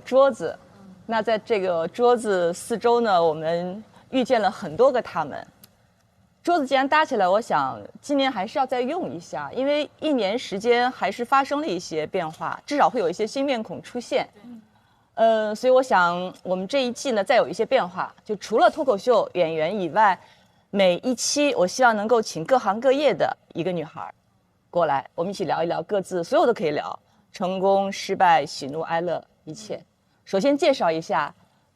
桌子，那在这个桌子四周呢，我们遇见了很多个他们。桌子既然搭起来，我想今年还是要再用一下，因为一年时间还是发生了一些变化，至少会有一些新面孔出现。所以我想我们这一季呢再有一些变化，就除了脱口秀演员以外，每一期我希望能够请各行各业的一个女孩过来，我们一起聊一聊各自所有都可以聊，成功、失败、喜怒哀乐一切。首先介绍一下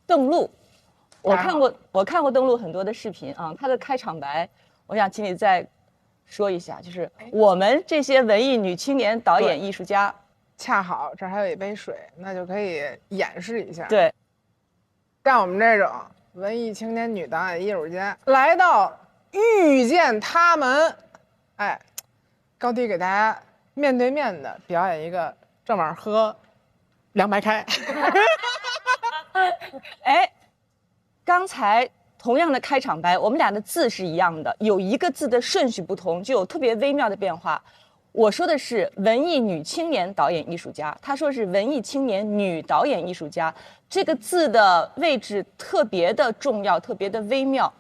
邓露。我看过邓露很多的视频啊，她的开场白，我想请你再说一下，就是我们这些文艺女青年导演艺术家，恰好这儿还有一杯水，那就可以演示一下。对，像我们这种文艺青年女导演艺术家来到遇见他们，哎，高低给大家面对面的表演一个正碗喝凉白开。哎，刚才同样的开场白，我们俩的字是一样的，有一个字的顺序不同，就有特别微妙的变化。我说的是文艺女青年导演艺术家，他说是文艺青年女导演艺术家，这个字的位置特别的重要，特别的微妙。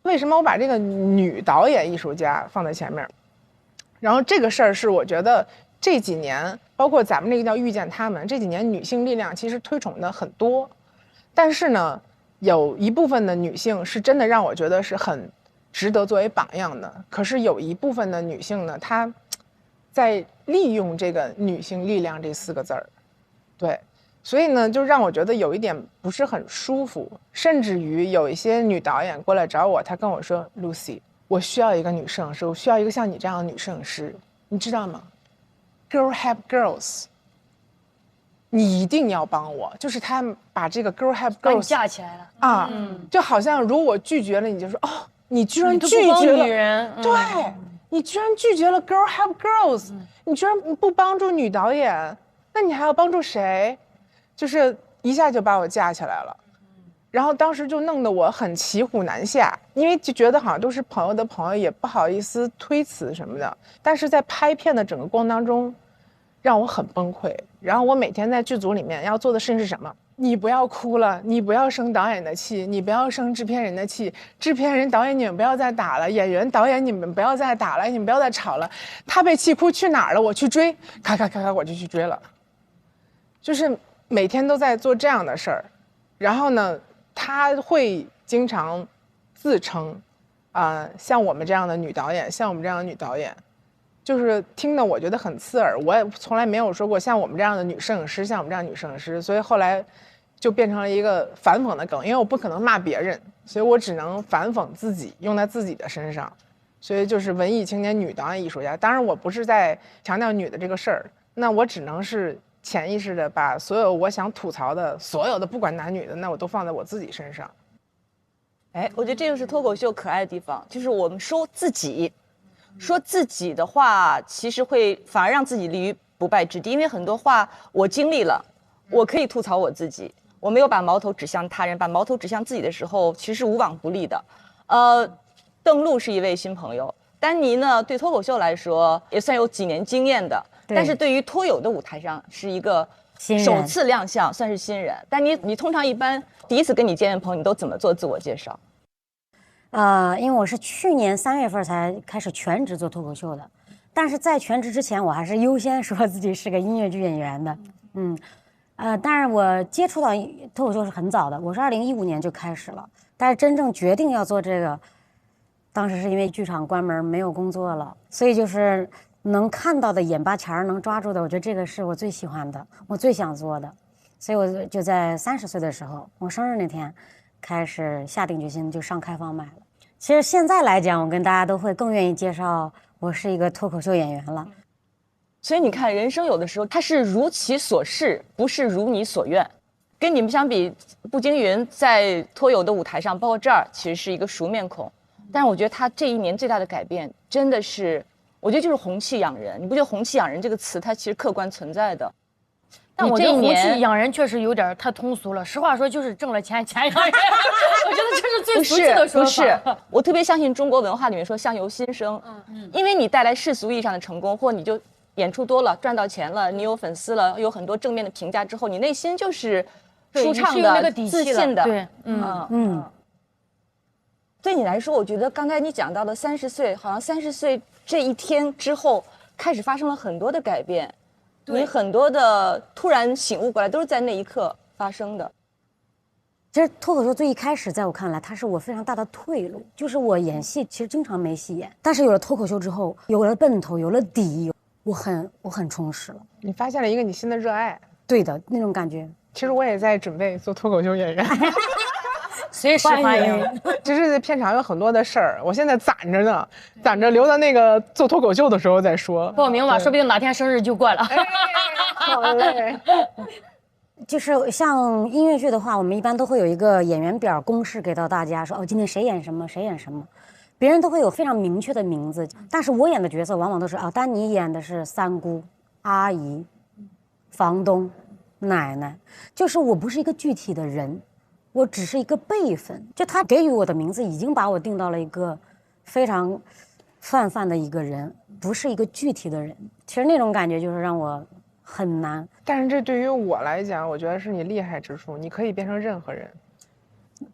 为什么我把这个女导演艺术家放在前面？然后这个事儿是我觉得这几年，包括咱们这个叫遇见他们，这几年女性力量其实推崇的很多，但是呢，有一部分的女性是真的让我觉得是很值得作为榜样的。可是有一部分的女性呢，她在利用这个女性力量这4个字儿，对。所以呢，就让我觉得有一点不是很舒服，甚至于有一些女导演过来找我，她跟我说 ：“Lucy， 我需要一个女摄影师，我需要一个像你这样的女摄影师，你知道吗 ？Girl help girls， 你一定要帮我。”就是他把这个 Girl help 把你 girls 架起来了啊，就好像如果我拒绝了，你就说哦，你居然拒绝了女人，对，你居然拒绝了 Girl help girls，你居然不帮助女导演，那你还要帮助谁？就是一下就把我架起来了，然后当时就弄得我很骑虎难下，因为就觉得好像都是朋友的朋友，也不好意思推辞什么的。但是在拍片的整个过程当中，让我很崩溃。然后我每天在剧组里面要做的事情是什么？你不要哭了，你不要生导演的气，你不要生制片人的气，制片人、导演你们不要再打了，演员、导演你们不要再打了，你们不要再吵了。他被气哭去哪儿了？我去追，咔咔咔咔，我就去追了。就是每天都在做这样的事儿，然后呢，他会经常自称，像我们这样的女导演，像我们这样的女导演，就是听得我觉得很刺耳。我也从来没有说过像我们这样的女摄影师，像我们这样的女摄影师，所以后来就变成了一个反讽的梗，因为我不可能骂别人，所以我只能反讽自己，用在自己的身上。所以就是文艺青年女导演艺术家。当然，我不是在强调女的这个事儿，那我只能是潜意识的把所有我想吐槽的所有的不管男女的，那我都放在我自己身上。哎，我觉得这就是脱口秀可爱的地方，就是我们说自己的话，其实会反而让自己立于不败之地，因为很多话我经历了，我可以吐槽我自己，我没有把矛头指向他人，把矛头指向自己的时候，其实是无往不利的。邓露是一位新朋友，丹尼呢对脱口秀来说也算有几年经验的，但是对于脱友的舞台上是一个首次亮相，算是新人。但你通常一般第一次跟你见面朋友，你都怎么做自我介绍？因为我是去年3月份才开始全职做脱口秀的，但是在全职之前，我还是优先说自己是个音乐剧演员的。但是我接触到脱口秀是很早的，我是2015年就开始了，但是真正决定要做这个，当时是因为剧场关门没有工作了，所以就是能看到的眼巴前儿能抓住的，我觉得这个是我最喜欢的，我最想做的。所以我就在30岁的时候，我生日那天开始下定决心就上开放麦了。其实现在来讲，我跟大家都会更愿意介绍我是一个脱口秀演员了。所以你看，人生有的时候它是如其所是，不是如你所愿。跟你们相比，步惊云在脱友的舞台上，包括这儿，其实是一个熟面孔。但是我觉得他这一年最大的改变，真的是，我觉得就是红气养人。你不觉得红气养人这个词，它其实客观存在的？但我觉得红气养人确实有点太通俗了。实话说，就是挣了钱养人。我觉得这是最俗气的说法。不是，我特别相信中国文化里面说相由心生。因为你带来世俗意义上的成功，或你就演出多了，赚到钱了，你有粉丝了，有很多正面的评价之后，你内心就是舒畅的、自信的。对，对你来说，我觉得刚才你讲到的30岁，好像30岁这一天之后，开始发生了很多的改变。你很多的突然醒悟过来，都是在那一刻发生的。其实脱口秀最一开始，在我看来，它是我非常大的退路。就是我演戏其实经常没戏演，但是有了脱口秀之后，有了奔头，有了底，我很充实了。你发现了一个你新的热爱。对的，那种感觉。其实我也在准备做脱口秀演员。随时欢迎。其实片场有很多的事儿，我现在攒着呢，攒着留到那个做脱口秀的时候再说。报名吧，说不定哪天生日就过了。好嘞。就是像音乐剧的话，我们一般都会有一个演员表公示给到大家，说今天谁演什么，谁演什么，别人都会有非常明确的名字，但是我演的角色往往都是丹尼演的是三姑、阿姨、房东、奶奶，就是我不是一个具体的人。我只是一个辈分，就他给予我的名字已经把我定到了一个非常泛的一个人，不是一个具体的人。其实那种感觉就是让我很难。但是这对于我来讲，我觉得是你厉害之处，你可以变成任何人。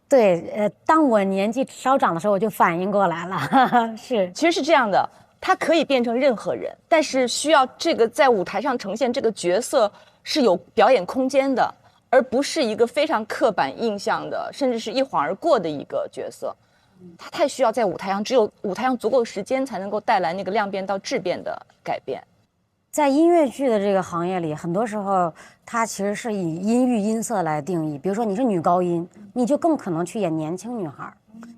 对，当我年纪稍长的时候，我就反应过来了。是，其实是这样的，他可以变成任何人，但是需要这个在舞台上呈现这个角色是有表演空间的。而不是一个非常刻板印象的，甚至是一晃而过的一个角色，他太需要在舞台上，只有舞台上足够时间，才能够带来那个量变到质变的改变。在音乐剧的这个行业里，很多时候它其实是以音域音色来定义。比如说你是女高音，你就更可能去演年轻女孩；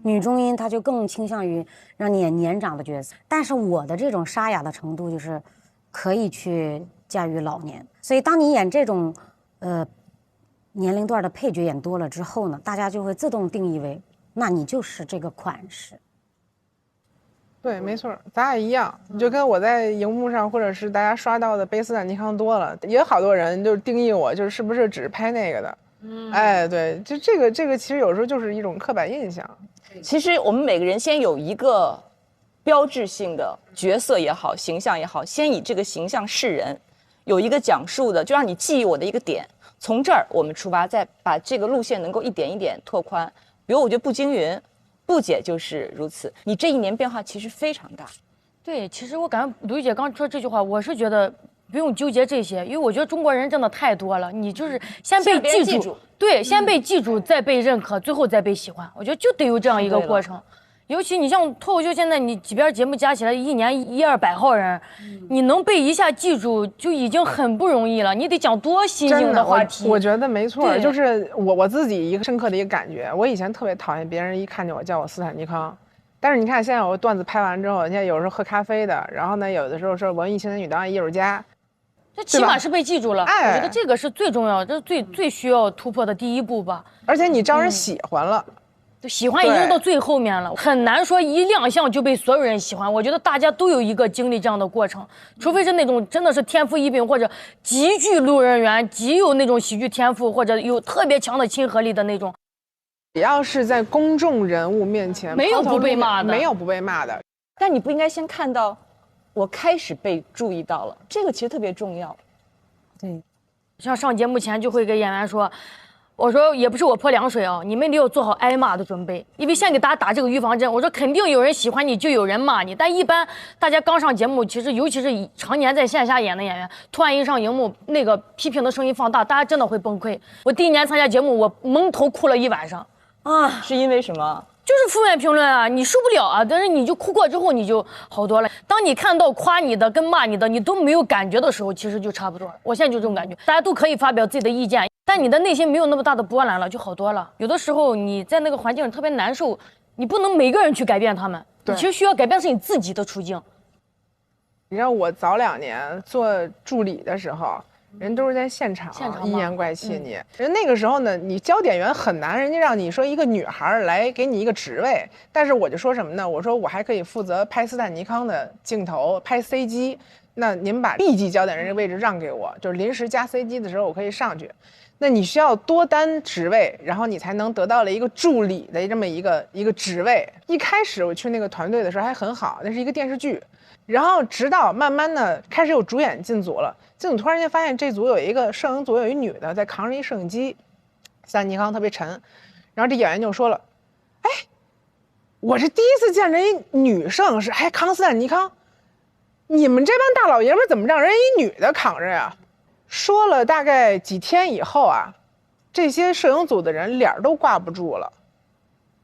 女中音，它就更倾向于让你演年长的角色。但是我的这种沙哑的程度，就是可以去驾驭老年。所以当你演这种年龄段的配角演多了之后呢，大家就会自动定义为，那你就是这个款式。对，没错，咱俩一样。你就跟我在荧幕上，或者是大家刷到的贝斯坦尼康多了，也有好多人就定义我，就是不是只拍那个的。哎，对，就这个其实有时候就是一种刻板印象。其实我们每个人先有一个标志性的角色也好，形象也好，先以这个形象示人，有一个讲述的，就让你记忆我的一个点。从这儿我们出发，再把这个路线能够一点一点拓宽。比如我觉得步惊云，布姐就是如此。你这一年变化其实非常大。对，其实我感觉卢姐刚说这句话，我是觉得不用纠结这些，因为我觉得中国人真的太多了。你就是先被记住，对，先被记住，再被认可，最后再被喜欢。我觉得就得有这样一个过程。尤其你像脱口秀，现在你几边节目加起来一年100-200号人，你能被一下记住就已经很不容易了。你得讲多新颖的话题。我觉得没错，就是我自己一个深刻的一个感觉。我以前特别讨厌别人一看见我叫我斯坦尼康，但是你看现在我段子拍完之后，人家有时候喝咖啡的，然后呢有的时候是文艺青年女导演艺术家，这起码是被记住了。哎，我觉得这个是最重要的，这是最需要突破的第一步吧。而且你招人喜欢了。喜欢已经到最后面了，很难说一亮相就被所有人喜欢。我觉得大家都有一个经历这样的过程，除非是那种真的是天赋异禀，或者极具路人缘，极有那种喜剧天赋，或者有特别强的亲和力的那种。只要是在公众人物面前，没有不被骂的，没有不被骂的。但你不应该先看到我开始被注意到了，这个其实特别重要。对，像上节目前就会给演员说。我说也不是我泼凉水啊，你们得要做好挨骂的准备，因为先给大家打这个预防针。我说肯定有人喜欢你，就有人骂你，但一般大家刚上节目，其实尤其是常年在线下演的演员，突然一上荧幕，那个批评的声音放大，大家真的会崩溃。我第一年参加节目，我蒙头哭了1晚上。是因为什么？就是负面评论啊，你受不了啊，但是你就哭过之后你就好多了。当你看到夸你的跟骂你的你都没有感觉的时候，其实就差不多了。我现在就这种感觉，大家都可以发表自己的意见，但你的内心没有那么大的波澜了，就好多了。有的时候你在那个环境特别难受，你不能每个人去改变他们，你其实需要改变是你自己的处境。你知道我早2年做助理的时候。人都是在现场阴阳怪气你，人那个时候呢，你焦点员很难，人家让你说一个女孩来给你一个职位，但是我就说什么呢？我说我还可以负责拍斯坦尼康的镜头，拍 CG， 那您把 B 级焦点人这个位置让给我，就是临时加 CG 的时候我可以上去。那你需要多担职位，然后你才能得到了一个助理的这么一个职位。一开始我去那个团队的时候还很好，那是一个电视剧。然后直到慢慢的开始有主演进组了，进组突然间发现这组有一个摄影组有一女的在扛着一摄影机，斯坦尼康特别沉，然后这演员就说了：“哎，我是第一次见人一女摄影师还扛斯坦尼康，你们这帮大老爷们怎么让人一女的扛着呀？”说了大概几天以后啊，这些摄影组的人脸都挂不住了。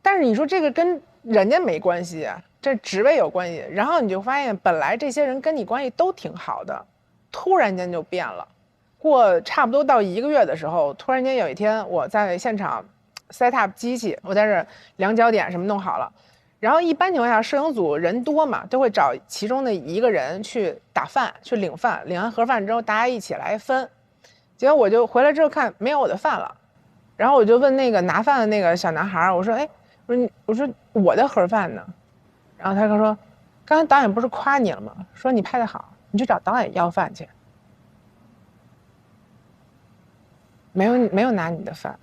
但是你说这个跟人家没关系啊。这职位有关系，然后你就发现本来这些人跟你关系都挺好的，突然间就变了。过差不多到1个月的时候，突然间有一天我在现场 set up 机器，我在这量焦点什么弄好了，然后一般情况下摄影组人多嘛，都会找其中的一个人去打饭，去领饭，领完盒饭之后大家一起来分。结果我就回来之后看没有我的饭了，然后我就问那个拿饭的那个小男孩，我说：“哎，我说我的盒饭呢？”然后他说：“刚才导演不是夸你了吗？说你拍得好，你去找导演要饭去。没有拿你的饭，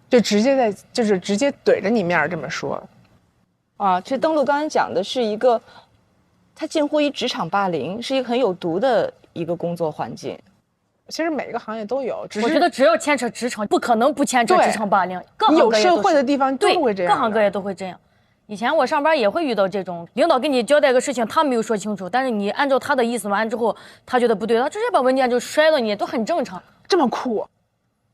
就直接直接怼着你面这么说。啊，这登陆刚才讲的是一个，它近乎于职场霸凌，是一个很有毒的一个工作环境。其实每个行业都有，我觉得只要牵扯职场，不可能不牵扯职场霸凌。各行各业有社会的地方都会这样，各行各业都会这样。以前我上班也会遇到这种领导给你交代个事情，他没有说清楚，但是你按照他的意思完之后，他觉得不对，他直接把文件就摔到你，都很正常。这么酷，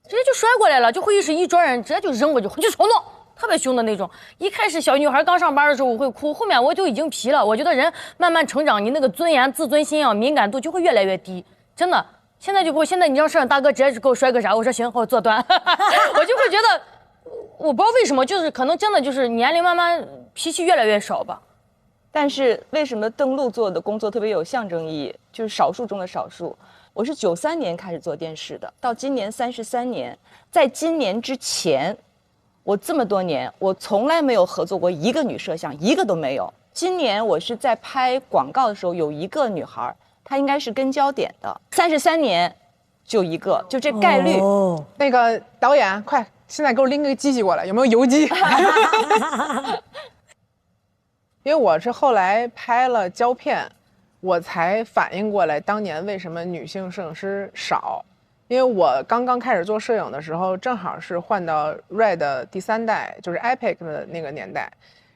直接就摔过来了，就会议室一桌人直接就扔过去，就冲动，特别凶的那种。一开始小女孩刚上班的时候我会哭，后面我就已经皮了。我觉得人慢慢成长，你那个尊严、自尊心啊、敏感度就会越来越低，真的。现在就不会，现在你让摄影大哥直接给我摔个啥，我说行，我坐端，我就会觉得。我不知道为什么，就是可能真的就是年龄慢慢脾气越来越少吧。但是为什么登陆做的工作特别有象征意义？就是少数中的少数。我是93年开始做电视的，到今年33年，在今年之前，我这么多年我从来没有合作过一个女摄像，一个都没有。今年我是在拍广告的时候有一个女孩，她应该是跟焦点的，33年就一个，就这概率。哦，那个导演快。现在给我拎个机器过来，有没有油机？因为我是后来拍了胶片，我才反应过来当年为什么女性摄影师少。因为我刚刚开始做摄影的时候，正好是换到 RED 第3代，就是 Epic 的那个年代，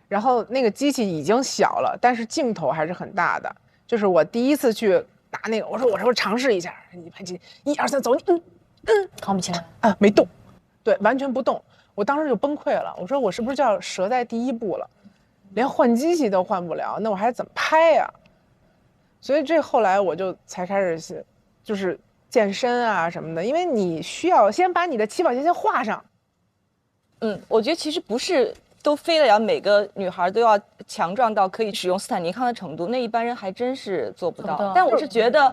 然后那个机器已经小了，但是镜头还是很大的。就是我第一次去拿那个，我说尝试一下，你拍机，1、2、3，走，你扛不起来啊，没动。对，完全不动，我当时就崩溃了。我说我是不是就要折在第1步了？连换机器都换不了，那我还怎么拍呀？所以这后来我就才开始就是健身啊什么的，因为你需要先把你的起跑线先画上。我觉得其实不是都非得要每个女孩都要强壮到可以使用斯坦尼康的程度，那一般人还真是做不到。但我是觉得，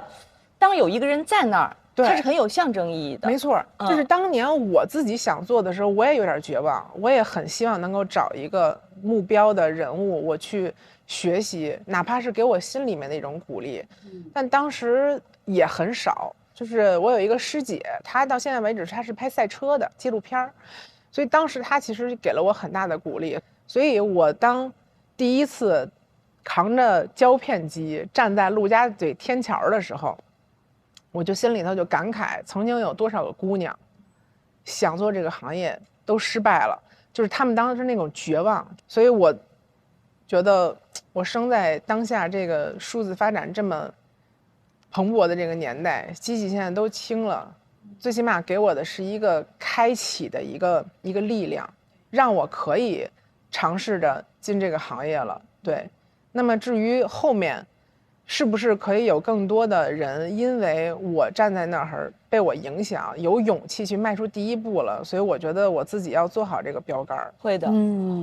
当有一个人在那儿。它是很有象征意义的，没错。就是当年我自己想做的时候，我也有点绝望，我也很希望能够找一个目标的人物，我去学习，哪怕是给我心里面的一种鼓励。但当时也很少。就是我有一个师姐，她到现在为止她是拍赛车的纪录片，所以当时她其实给了我很大的鼓励。所以我当第一次扛着胶片机站在陆家嘴天桥的时候。我就心里头就感慨，曾经有多少个姑娘想做这个行业都失败了，就是她们当时那种绝望。所以我觉得我生在当下这个数字发展这么蓬勃的这个年代，机器现在都轻了，最起码给我的是一个开启的一个力量，让我可以尝试着进这个行业了。对，那么至于后面是不是可以有更多的人因为我站在那儿被我影响，有勇气去迈出第一步了，所以我觉得我自己要做好这个标杆。会的，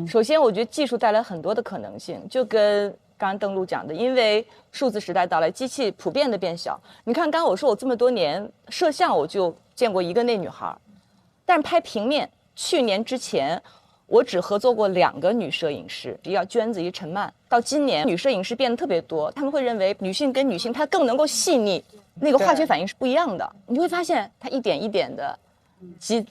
首先我觉得技术带来很多的可能性，就跟刚刚邓璐讲的，因为数字时代到来，机器普遍的变小。你看，刚刚我说我这么多年摄像，我就见过一个那女孩，但是拍平面，去年之前我只合作过2个女摄影师，一个娟子，一个陈曼。到今年，女摄影师变得特别多，他们会认为女性跟女性她更能够细腻，那个化学反应是不一样的。你会发现它一点一点的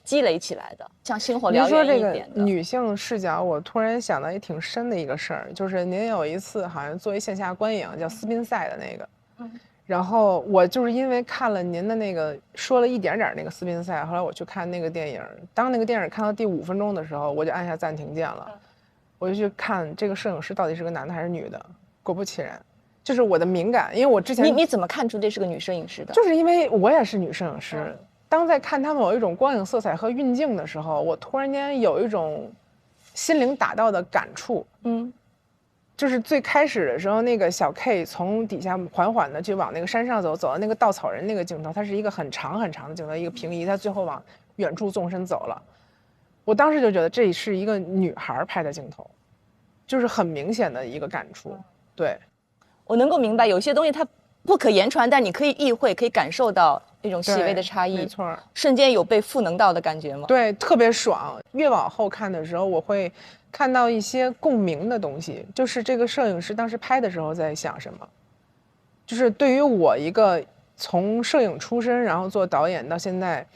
积累起来的，像星火燎原一点的。您说这个女性视角，我突然想到也挺深的一个事儿，就是您有一次好像作为线下观影叫斯宾塞的那个，然后我就是因为看了您的那个说了一点点那个斯宾塞，后来我去看那个电影，当那个电影看到第5分钟的时候，我就按下暂停键了，我就去看这个摄影师到底是个男的还是女的。果不其然，就是我的敏感，因为我之前你怎么看出这是个女摄影师的？就是因为我也是女摄影师。当在看他们有一种光影色彩和运镜的时候，我突然间有一种心灵达到的感触。就是最开始的时候，那个小 K 从底下缓缓的就往那个山上走，走到那个稻草人那个镜头，它是一个很长很长的镜头，一个平移，它最后往远处纵身走了。我当时就觉得这是一个女孩拍的镜头，就是很明显的一个感触。对，我能够明白有些东西它不可言传，但你可以意会，可以感受到那种细微的差异。没错，瞬间有被赋能到的感觉吗？对，特别爽。越往后看的时候，我会看到一些共鸣的东西，就是这个摄影师当时拍的时候在想什么。就是对于我一个从摄影出身，然后做导演到现在，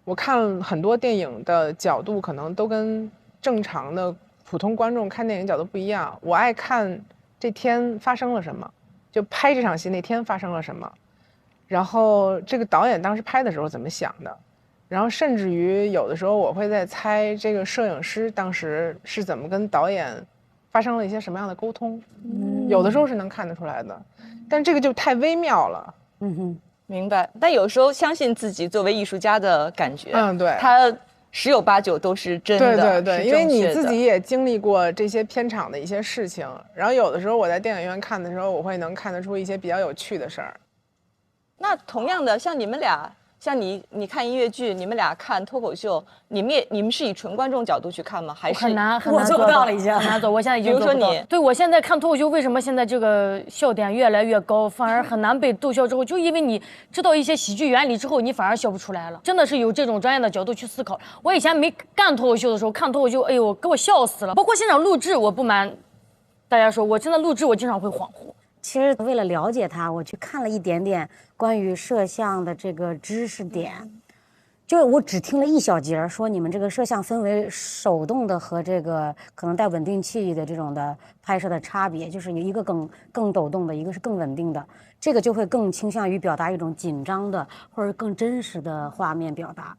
我看很多电影的角度可能都跟正常的普通观众看电影角度不一样。我爱看这天发生了什么，就拍这场戏那天发生了什么，然后这个导演当时拍的时候怎么想的，然后甚至于有的时候我会在猜这个摄影师当时是怎么跟导演发生了一些什么样的沟通，有的时候是能看得出来的，但这个就太微妙了。明白。但有时候相信自己作为艺术家的感觉，对，他10有8九都是真的。对，因为你自己也经历过这些片场的一些事情，然后有的时候我在电影院看的时候，我会能看得出一些比较有趣的事儿。那同样的，像你们俩，像你看音乐剧，你们俩看脱口秀，你们是以纯观众角度去看吗？还是很难我做不到了已经很难做。我现在已经比如说做不到你对我现在看脱口秀，为什么现在这个笑点越来越高，反而很难被逗笑之后，就因为你知道一些喜剧原理之后，你反而笑不出来了。真的是有这种专业的角度去思考。我以前没干脱口秀的时候，看脱口秀，哎呦，给我笑死了。包括现场录制，我不瞒大家说，我现在录制我经常会恍惚。其实为了了解他，我去看了一点点关于摄像的这个知识点，就我只听了一小节，说你们这个摄像分为手动的和这个可能带稳定器的这种的拍摄的差别，就是有一个更抖动的，一个是更稳定的，这个就会更倾向于表达一种紧张的或者更真实的画面表达。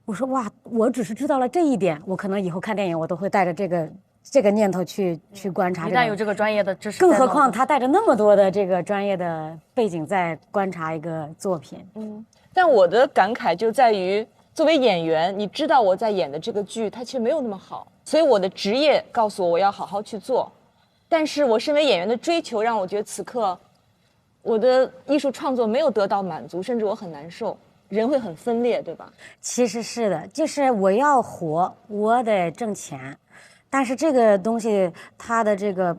我说哇，我只是知道了这一点，我可能以后看电影我都会带着这个念头去观察。一旦有这个专业的知识，更何况他带着那么多的这个专业的背景在观察一个作品。但我的感慨就在于，作为演员，你知道我在演的这个剧，它其实没有那么好，所以我的职业告诉我要好好去做。但是我身为演员的追求，让我觉得此刻我的艺术创作没有得到满足，甚至我很难受。人会很分裂，对吧？其实是的，就是我要活，我得挣钱。但是这个东西，它的这个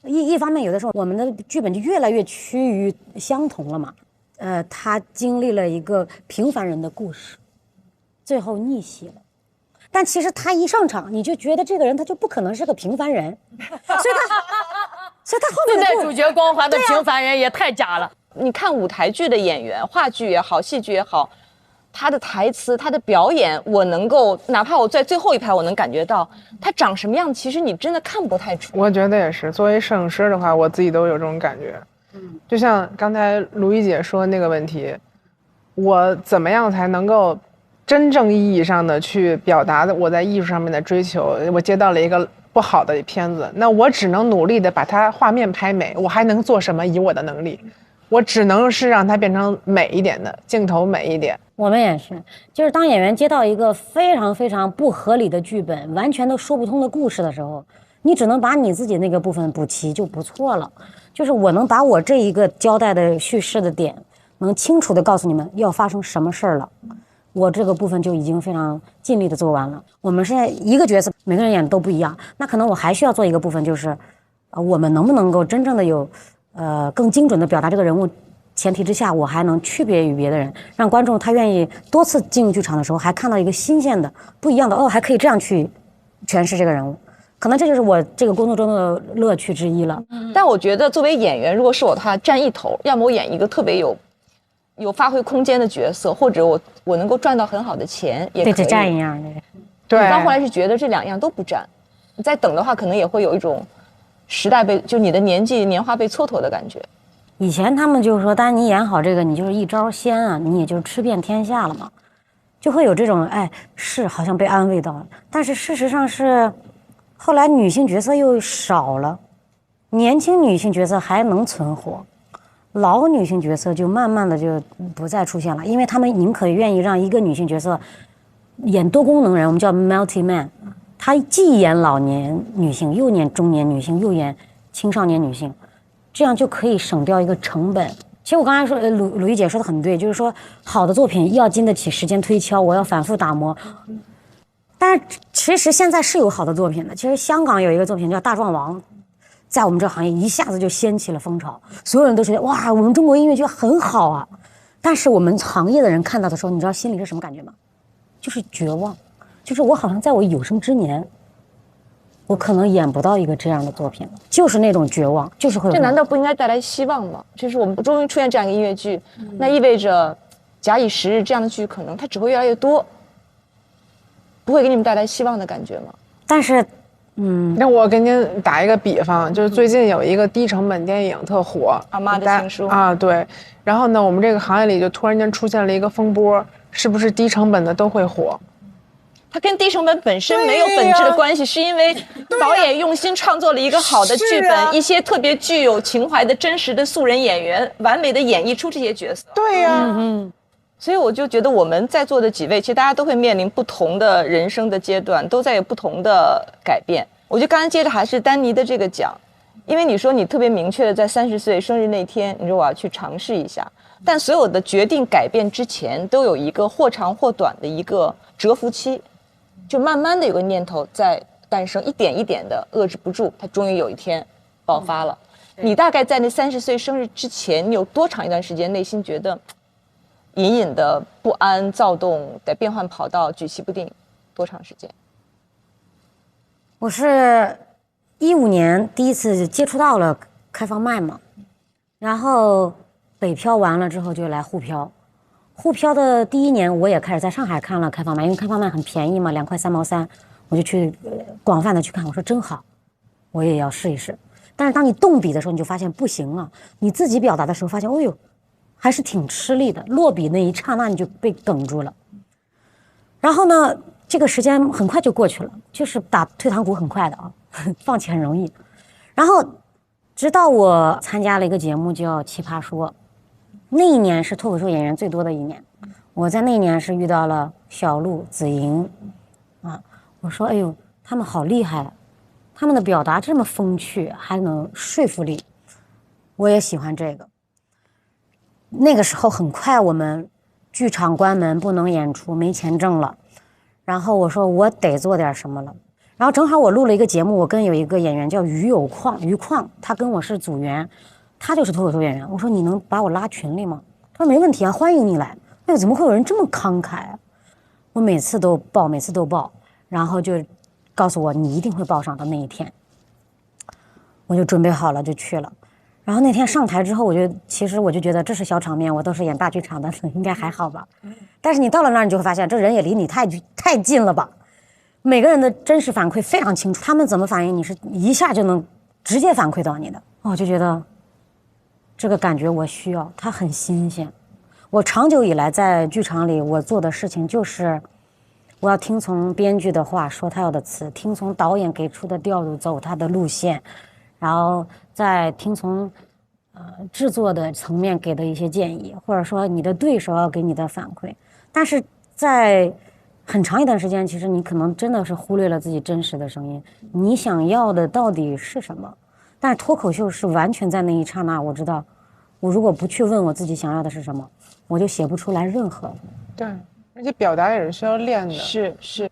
一方面，有的时候我们的剧本就越来越趋于相同了嘛。他经历了一个平凡人的故事，最后逆袭了。但其实他一上场，你就觉得这个人他就不可能是个平凡人，所以他后面自带主角光环的平凡人也太假了。你看舞台剧的演员，话剧也好，戏剧也好，他的台词，他的表演，我能够，哪怕我在最后一排，我能感觉到他长什么样，其实你真的看不太出。我觉得也是，作为摄影师的话，我自己都有这种感觉。就像刚才卢一姐说那个问题，我怎么样才能够真正意义上的去表达我在艺术上面的追求？我接到了一个不好的片子，那我只能努力的把它画面拍美，我还能做什么？以我的能力，我只能是让它变成美一点的镜头，美一点。我们也是，就是当演员接到一个非常非常不合理的剧本，完全都说不通的故事的时候，你只能把你自己那个部分补齐就不错了。就是我能把我这一个交代的叙事的点，能清楚的告诉你们要发生什么事儿了，我这个部分就已经非常尽力的做完了。我们现在一个角色，每个人演的都不一样，那可能我还需要做一个部分，就是我们能不能够真正的有更精准的表达这个人物。前提之下，我还能区别于别的人，让观众他愿意多次进入剧场的时候，还看到一个新鲜的、不一样的哦，还可以这样去诠释这个人物。可能这就是我这个工作中的乐趣之一了。但我觉得作为演员，如果是我的话，占一头，要么我演一个特别有发挥空间的角色，或者我能够赚到很好的钱，也可以。对，只占一样的。对。到后来是觉得这2样都不占，你再等的话，可能也会有一种时代就你的年华被蹉跎的感觉。以前他们就是说，当你演好这个，你就是一招鲜啊，你也就吃遍天下了嘛，就会有这种是好像被安慰到了。但是事实上是，后来女性角色又少了，年轻女性角色还能存活，老女性角色就慢慢的就不再出现了，因为他们宁可愿意让一个女性角色演多功能人，我们叫 multi man， 她既演老年女性，又演中年女性，又演青少年女性。这样就可以省掉一个成本。其实我刚才说，鲁豫姐说的很对，就是说好的作品要经得起时间推敲，我要反复打磨。但是其实现在是有好的作品的。其实香港有一个作品叫《大壮王》，在我们这行业一下子就掀起了风潮，所有人都觉得哇，我们中国音乐剧很好啊。但是我们行业的人看到的时候，你知道心里是什么感觉吗？就是绝望，就是我好像在我有生之年。我可能演不到一个这样的作品了，就是那种绝望，就是会。这难道不应该带来希望吗？就是我们终于出现这样一个音乐剧，那意味着假以时日，这样的剧可能它只会越来越多，不会给你们带来希望的感觉吗？但是，那我给您打一个比方，就是最近有一个低成本电影特火，阿妈的情书啊，对。然后呢，我们这个行业里就突然间出现了一个风波，是不是低成本的都会火？它跟低成本本身没有本质的关系，是因为导演用心创作了一个好的剧本，一些特别具有情怀的真实的素人演员，完美的演绎出这些角色。对呀，所以我就觉得我们在座的几位，其实大家都会面临不同的人生的阶段，都在有不同的改变。我觉得刚才接着还是丹妮的这个讲，因为你说你特别明确的在30岁生日那天，你说我要去尝试一下，但所有的决定改变之前，都有一个或长或短的一个蛰伏期。就慢慢的有个念头在诞生，一点一点的遏制不住，它终于有一天爆发了。你大概在那30岁生日之前，你有多长一段时间内心觉得隐隐的不安、躁动，在变换跑道、举棋不定？多长时间？我是15年第一次接触到了开放麦嘛，然后北漂完了之后就来沪漂。沪漂的第1年，我也开始在上海看了开放麦，因为开放麦很便宜嘛，2块3毛3，我就去广泛的去看。我说真好，我也要试一试。但是当你动笔的时候，你就发现不行啊。你自己表达的时候，发现哦呦，还是挺吃力的。落笔那一刹那，你就被哽住了。然后呢，这个时间很快就过去了，就是打退堂鼓很快的啊，放弃很容易。然后直到我参加了一个节目叫《奇葩说》。那一年是脱口秀演员最多的一年，我在那一年是遇到了小鹿、子莹，我说哎呦，他们好厉害，他们的表达这么风趣，还能说服力，我也喜欢这个。那个时候很快我们剧场关门，不能演出，没钱挣了，然后我说我得做点什么了。然后正好我录了一个节目，我跟有一个演员叫于矿，他跟我是组员。他就是脱口秀演员，我说你能把我拉群里吗？他说没问题啊，欢迎你来。哎呦，怎么会有人这么慷慨啊？我每次都报，然后就告诉我你一定会报上的那一天，我就准备好了就去了。然后那天上台之后，其实我就觉得这是小场面，我都是演大剧场的，应该还好吧。但是你到了那儿，你就会发现这人也离你太近了吧。每个人的真实反馈非常清楚，他们怎么反应，你是一下就能直接反馈到你的。我就觉得。这个感觉我需要，它很新鲜。我长久以来在剧场里，我做的事情就是，我要听从编剧的话，说他要的词，听从导演给出的调度，走他的路线，然后再听从制作的层面给的一些建议，或者说你的对手要给你的反馈，但是在很长一段时间，其实你可能真的是忽略了自己真实的声音，你想要的到底是什么？但是脱口秀是完全在那一刹那，我知道，我如果不去问我自己想要的是什么，我就写不出来任何。对，而且表达也是需要练的。是。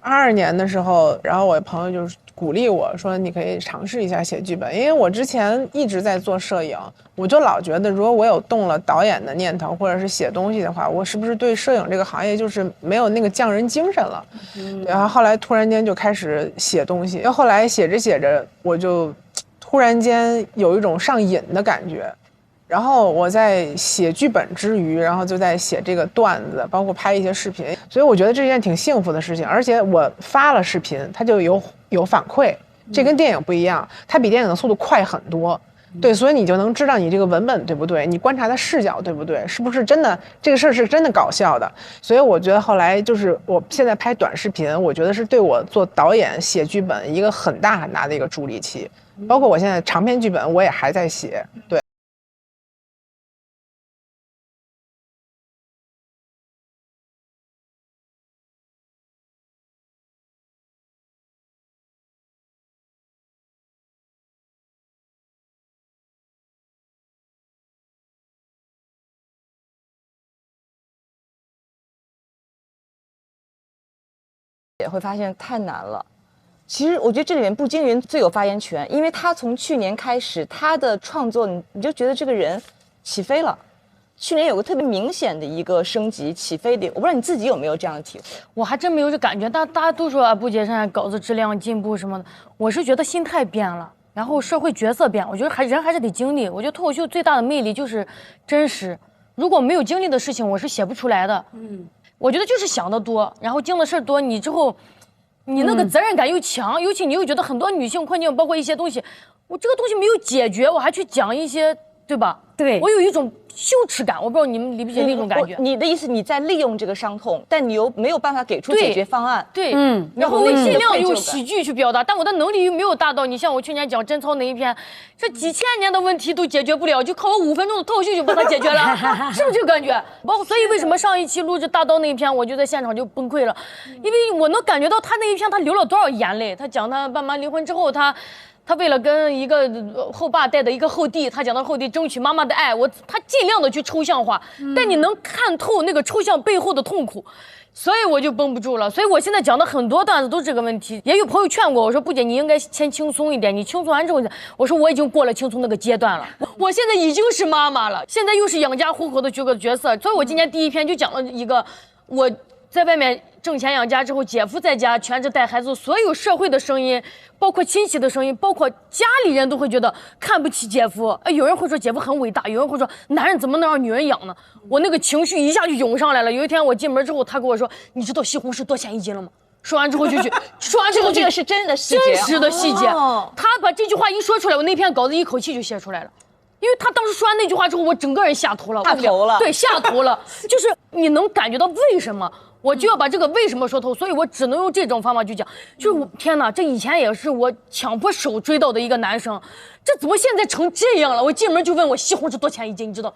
22年的时候，然后我的朋友就是鼓励我说，你可以尝试一下写剧本，因为我之前一直在做摄影，我就老觉得如果我有动了导演的念头，或者是写东西的话，我是不是对摄影这个行业就是没有那个匠人精神了？然后后来突然间就开始写东西，后来写着写着，我就突然间有一种上瘾的感觉。然后我在写剧本之余，然后就在写这个段子，包括拍一些视频，所以我觉得这是一件挺幸福的事情。而且我发了视频，它就有反馈，这跟电影不一样，它比电影的速度快很多。对，所以你就能知道你这个文本对不对，你观察的视角对不对，是不是真的这个事儿是真的搞笑的。所以我觉得后来就是我现在拍短视频，我觉得是对我做导演写剧本一个很大很大的一个助力器。包括我现在长篇剧本我也还在写，对。也会发现太难了。其实我觉得这里面步惊云最有发言权，因为他从去年开始，他的创作你就觉得这个人起飞了。去年有个特别明显的一个升级起飞点，我不知道你自己有没有这样的体会？我还真没有这感觉，大家都说啊，不解散稿子质量进步什么的，我是觉得心态变了，然后社会角色变，我觉得人还是得经历。我觉得脱口秀最大的魅力就是真实，如果没有经历的事情，我是写不出来的。我觉得就是想得多，然后经的事儿多，你之后，你那个责任感又强，尤其你又觉得很多女性困境，包括一些东西，我这个东西没有解决，我还去讲一些，对吧？对，我有一种羞耻感，我不知道你们理不理解那种感觉。你的意思，你在利用这个伤痛，但你又没有办法给出解决方案。对，然后我尽量用喜剧去表达，但我的能力又没有达到。你像我去年讲贞操那一篇，这几千年的问题都解决不了，就靠我5分钟的脱口秀就把它解决了，是不是这个感觉？包括所以为什么上一期录制大刀那一篇，我就在现场就崩溃了，因为我能感觉到他那一篇他流了多少眼泪。他讲他爸妈离婚之后，他为了跟一个后爸带的一个后弟，他讲到后弟争取妈妈的爱，他尽量的去抽象化，但你能看透那个抽象背后的痛苦，所以我就绷不住了。所以我现在讲的很多段子都是这个问题。也有朋友劝过我说，不姐你应该先轻松一点，你轻松完之后，我说我已经过了轻松那个阶段了，我现在已经是妈妈了，现在又是养家糊口的这个角色，所以我今年第一篇就讲了一个我在外面挣钱养家之后，姐夫在家全职带孩子，所有社会的声音，包括亲戚的声音，包括家里人都会觉得看不起姐夫。有人会说姐夫很伟大，有人会说男人怎么能让女人养呢？我那个情绪一下就涌上来了。有一天我进门之后，他跟我说：“你知道西红柿多钱1斤了吗？”说完之后就去，说完之后这个是真的细节，真实的细节。他把这句话一说出来，我那篇稿子一口气就写出来了。因为他当时说完那句话之后，我整个人下头了，下头了，对，下头了，就是你能感觉到为什么。我就要把这个为什么说透，所以我只能用这种方法去讲。就是我天哪，这以前也是我强迫手追到的一个男生，这怎么现在成这样了？我进门就问我西红柿多钱1斤，你知道？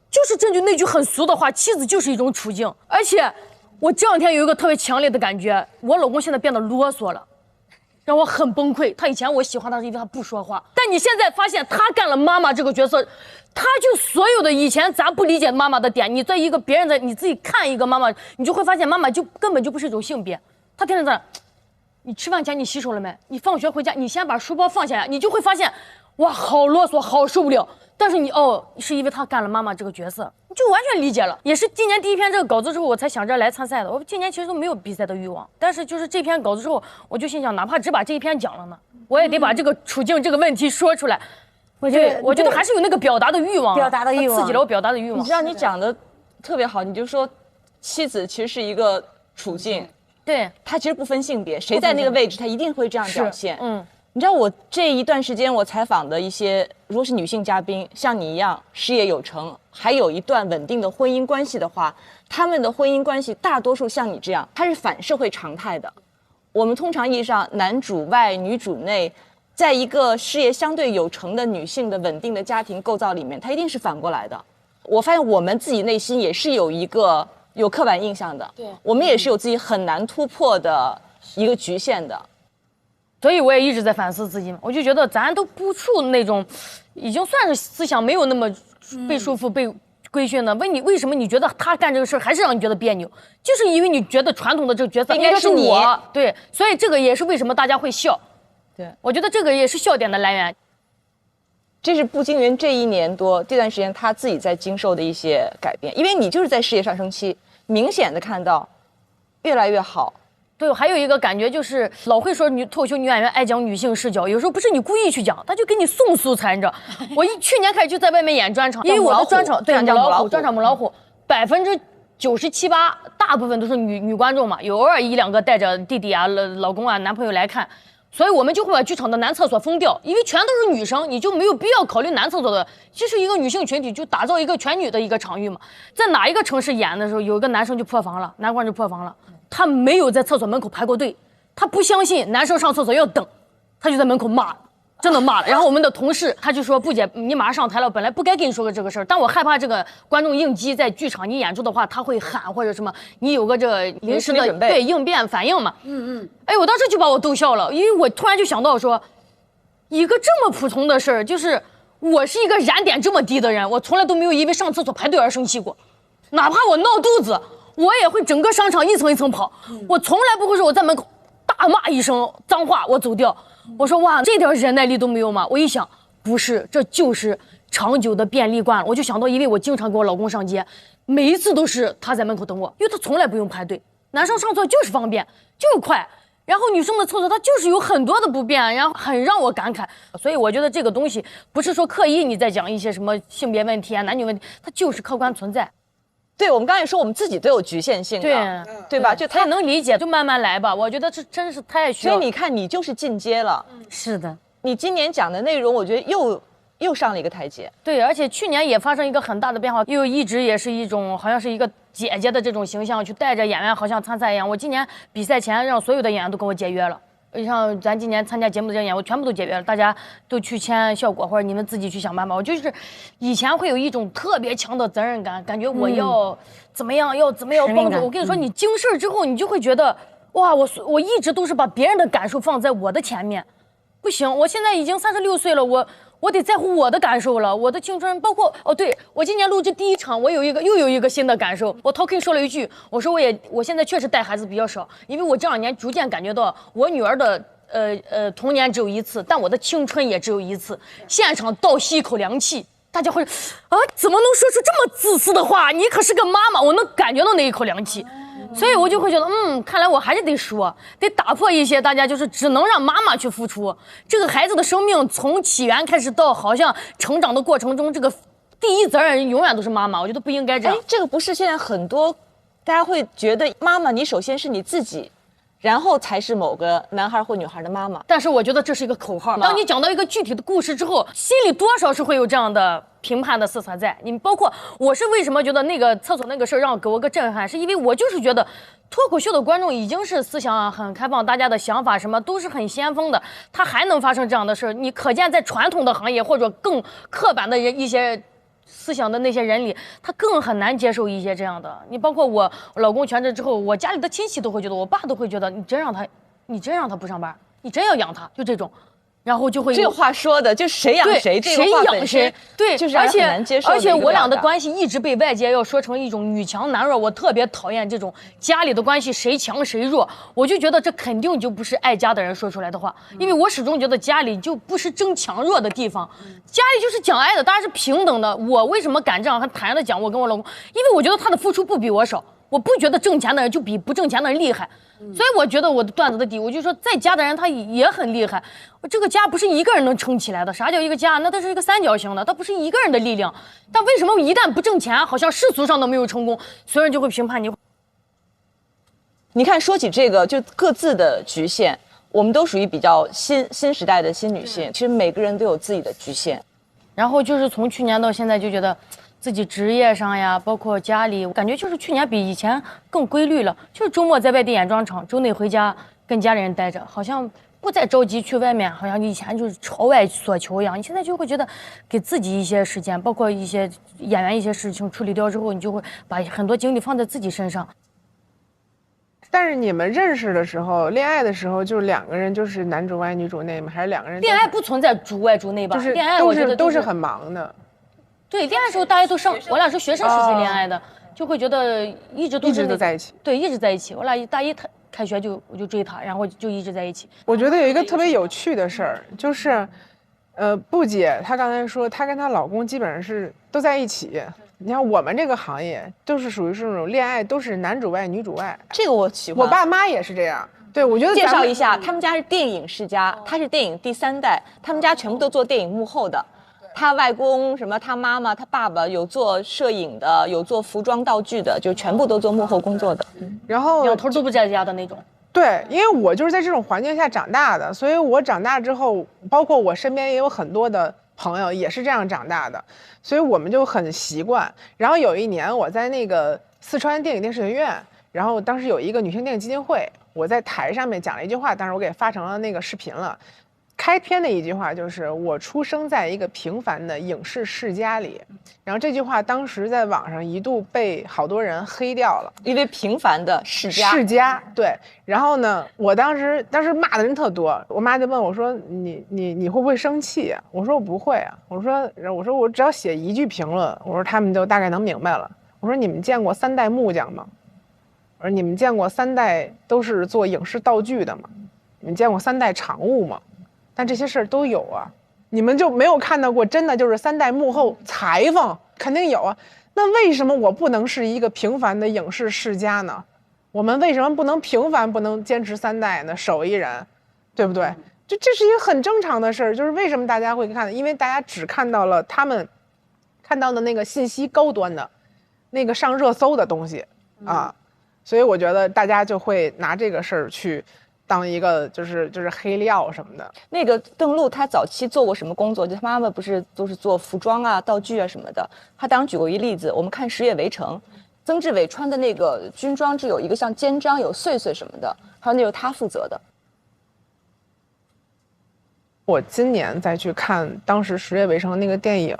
就是这句那句很俗的话，妻子就是一种处境。而且我这两天有一个特别强烈的感觉，我老公现在变得啰嗦了，让我很崩溃。他以前我喜欢他是因为他不说话，但你现在发现他干了妈妈这个角色。他就所有的以前咱不理解妈妈的点，你在一个别人的你自己看一个妈妈，你就会发现妈妈就根本就不是一种性别。他天天在，你吃饭前你洗手了没？你放学回家你先把书包放下来，你就会发现，哇，好啰嗦，好受不了。但是你是因为他干了妈妈这个角色，你就完全理解了。也是今年第一篇这个稿子之后，我才想着来参赛的。我今年其实都没有比赛的欲望，但是就是这篇稿子之后，我就心想，哪怕只把这一篇讲了呢，我也得把这个处境这个问题说出来。我觉得还是有那个表达的欲望，刺激了我表达的欲望。你知道你讲的特别好，你就说妻子其实是一个处境，对，她其实不分性别，谁在那个位置，她一定会这样表现。你知道我这一段时间我采访的一些，如果是女性嘉宾，像你一样事业有成，还有一段稳定的婚姻关系的话，他们的婚姻关系大多数像你这样，它是反社会常态的。我们通常意义上男主外女主内。在一个事业相对有成的女性的稳定的家庭构造里面，它一定是反过来的。我发现我们自己内心也是有刻板印象的，对，我们也是有自己很难突破的一个局限的。所以我也一直在反思自己嘛，我就觉得咱都不处那种，已经算是思想没有那么被束缚、被规训的。问你为什么你觉得他干这个事还是让你觉得别扭？就是因为你觉得传统的这个角色应该是你，对，所以这个也是为什么大家会笑。对，我觉得这个也是笑点的来源。这是步惊云这1年多这段时间他自己在经受的一些改变，因为你就是在事业上升期，明显的看到越来越好。对，还有一个感觉就是老会说脱口秀女演员爱讲女性视角，有时候不是你故意去讲，他就给你送素材，你知道？我去年开始就在外面演专场，因为我的专场对母老虎专场母老虎97%-8%大部分都是女观众嘛，有偶尔1、2个带着弟弟啊、老公啊、男朋友来看。所以我们就会把剧场的男厕所封掉，因为全都是女生，你就没有必要考虑男厕所的。其实一个女性群体就打造一个全女的一个场域嘛。在哪一个城市演的时候，有一个男生就破防了，男观众破防了，他没有在厕所门口排过队，他不相信男生上厕所要等，他就在门口骂。真的骂了，然后我们的同事他就说：“布姐，你马上上台了，本来不该跟你说个这个事儿，但我害怕这个观众应激，在剧场你演出的话，他会喊或者什么，你有个这临时的对应变反应嘛。”哎，我当时就把我逗笑了，因为我突然就想到说，一个这么普通的事儿，就是我是一个燃点这么低的人，我从来都没有因为上厕所排队而生气过，哪怕我闹肚子，我也会整个商场一层一层跑，我从来不会说我在门口大骂一声脏话我走掉。我说哇，这点忍耐力都没有吗？我一想，不是，这就是长久的便利惯了。我就想到，因为我经常跟我老公上街，每一次都是他在门口等我，因为他从来不用排队。男生上厕所就是方便，就是快，然后女生的厕所它就是有很多的不便，然后很让我感慨。所以我觉得这个东西不是说刻意你在讲一些什么性别问题啊、男女问题，它就是客观存在。对，我们刚才也说我们自己都有局限性的，对吧？就他也能理解，就慢慢来吧。我觉得这真是太需要。所以你看，你就是进阶了。是的，你今年讲的内容，我觉得又上了一个台阶。对，而且去年也发生一个很大的变化，又一直也是一种好像是一个姐姐的这种形象，去带着演员好像参赛一样。我今年比赛前让所有的演员都跟我解约了。像咱今年参加节目的这些演员，我全部都解约了，大家都去签效果，或者你们自己去想办法。我就是以前会有一种特别强的责任感，感觉我要怎么样，要怎么样帮助。我跟你说，你经事之后，你就会觉得，哇，我一直都是把别人的感受放在我的前面，不行，我现在已经36岁了，我得在乎我的感受了，我的青春，包括对，我今年录制第1场，又有一个新的感受。我 talking 说了一句，我说我现在确实带孩子比较少，因为我这2年逐渐感觉到我女儿的童年只有1次，但我的青春也只有1次。现场倒吸一口凉气，大家会啊，怎么能说出这么自私的话？你可是个妈妈，我能感觉到那一口凉气。所以我就会觉得，看来我还是得说，得打破一些大家就是只能让妈妈去付出。这个孩子的生命从起源开始到好像成长的过程中，这个第一责任永远都是妈妈。我觉得不应该这样。这个不是现在很多大家会觉得，妈妈你首先是你自己，然后才是某个男孩或女孩的妈妈。但是我觉得这是一个口号。当你讲到一个具体的故事之后，心里多少是会有这样的评判的色彩在。你包括我是为什么觉得那个厕所那个事让给我个震撼，是因为我就是觉得脱口秀的观众已经是思想很开放，大家的想法什么都是很先锋的，他还能发生这样的事，你可见在传统的行业或者更刻板的一些思想的那些人里，他更很难接受一些这样的。你包括我老公全职之后，我家里的亲戚都会觉得，我爸都会觉得，你真让他不上班，你真要养他，就这种。然后就会这个话说的，就是谁养谁，这个话本身对，就是很难接受的。而且我俩的关系一直被外界要说成一种女强男弱，我特别讨厌这种家里的关系谁强谁弱。我就觉得这肯定就不是爱家的人说出来的话，因为我始终觉得家里就不是争强弱的地方，家里就是讲爱的，大家是平等的。我为什么敢这样很坦然的讲？我跟我老公，因为我觉得他的付出不比我少。我不觉得挣钱的人就比不挣钱的人厉害，所以我觉得我的段子的底，我就说在家的人他也很厉害。这个家不是一个人能撑起来的，啥叫一个家？那它是一个三角形的，它不是一个人的力量。但为什么一旦不挣钱，好像世俗上都没有成功，所有人就会评判你？你看，说起这个，就各自的局限，我们都属于比较新时代的新女性，其实每个人都有自己的局限。然后就是从去年到现在，就觉得自己职业上呀，包括家里，感觉就是去年比以前更规律了。就是周末在外地演专场，周内回家跟家里人待着，好像不再着急去外面，好像以前就是朝外所求一样。你现在就会觉得给自己一些时间，包括一些演员一些事情处理掉之后，你就会把很多精力放在自己身上。但是你们认识的时候，恋爱的时候，就是2个人就是男主外女主内吗？还是2个人？恋爱不存在主外主内吧？就是恋爱我觉得都是很忙的。对，恋爱的时候大家都上，我俩是学生时期恋爱的，就会觉得一直都在一起。对，一直在一起。我俩大一开学我就追他，然后就一直在一起。我觉得有一个特别有趣的事儿，就是，布姐她刚才说，她跟她老公基本上都在一起。你看我们这个行业都是属于是那种恋爱都是男主外女主外，这个我喜欢。我爸妈也是这样。对，我觉得介绍一下，他们家是电影世家，他是电影第3代，他们家全部都做电影幕后的。他外公什么，他妈妈、他爸爸有做摄影的，有做服装道具的，就全部都做幕后工作的。然后两头都不在家的那种。对，因为我就是在这种环境下长大的，所以我长大之后，包括我身边也有很多的朋友也是这样长大的，所以我们就很习惯。然后有一年我在那个四川电影电视学院，然后当时有一个女性电影基金会，我在台上面讲了一句话，当时我给发成了那个视频了。开篇的一句话就是我出生在一个平凡的影视世家里，然后这句话当时在网上一度被好多人黑掉了，因为平凡的世家对。然后呢，我当时骂的人特多，我妈就问我说你会不会生气啊？我说我不会啊，我说我只要写一句评论，我说他们就大概能明白了。我说你们见过3代木匠吗？我说你们见过3代都是做影视道具的吗？你们见过3代场务吗？但这些事儿都有啊，你们就没有看到过真的就是3代幕后裁缝？肯定有啊。那为什么我不能是一个平凡的影视世家呢？我们为什么不能平凡，不能坚持3代呢？手艺人，对不对？这是一个很正常的事儿。就是为什么大家会看，因为大家只看到了他们看到的那个信息高端的那个上热搜的东西啊，所以我觉得大家就会拿这个事儿去当一个就是黑料什么的。那个邓路他早期做过什么工作？就他妈妈不是都是做服装啊、道具啊什么的。他当时举过一例子，我们看《十月围城》，曾志伟穿的那个军装就有一个像肩章有穗穗什么的，还有那就是他负责的。我今年再去看当时《十月围城》那个电影，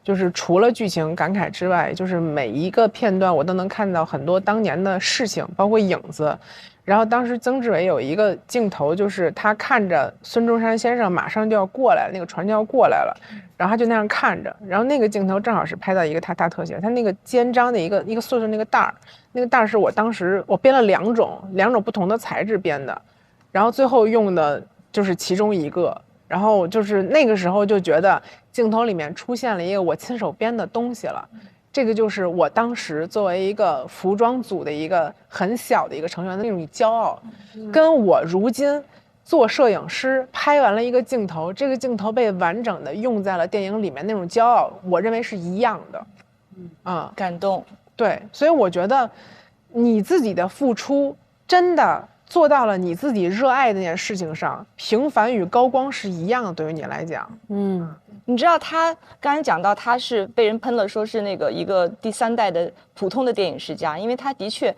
就是除了剧情感慨之外，就是每一个片段我都能看到很多当年的事情，包括影子。然后当时曾志伟有一个镜头，就是他看着孙中山先生马上就要过来，那个船就要过来了，然后他就那样看着，然后那个镜头正好是拍到一个他大特写，他那个肩章的一个碎碎那个带儿，那个带儿是我当时我编了两种不同的材质编的，然后最后用的就是其中一个，然后就是那个时候就觉得镜头里面出现了一个我亲手编的东西了。这个就是我当时作为一个服装组的一个很小的一个成员的那种骄傲，跟我如今做摄影师拍完了一个镜头，这个镜头被完整的用在了电影里面那种骄傲，我认为是一样的。感动。对，所以我觉得你自己的付出真的做到了你自己热爱的那件事情上，平凡与高光是一样的，对于你来讲。你知道他刚才讲到他是被人喷了，说是那个一个第3代的普通的电影世家，因为他的确，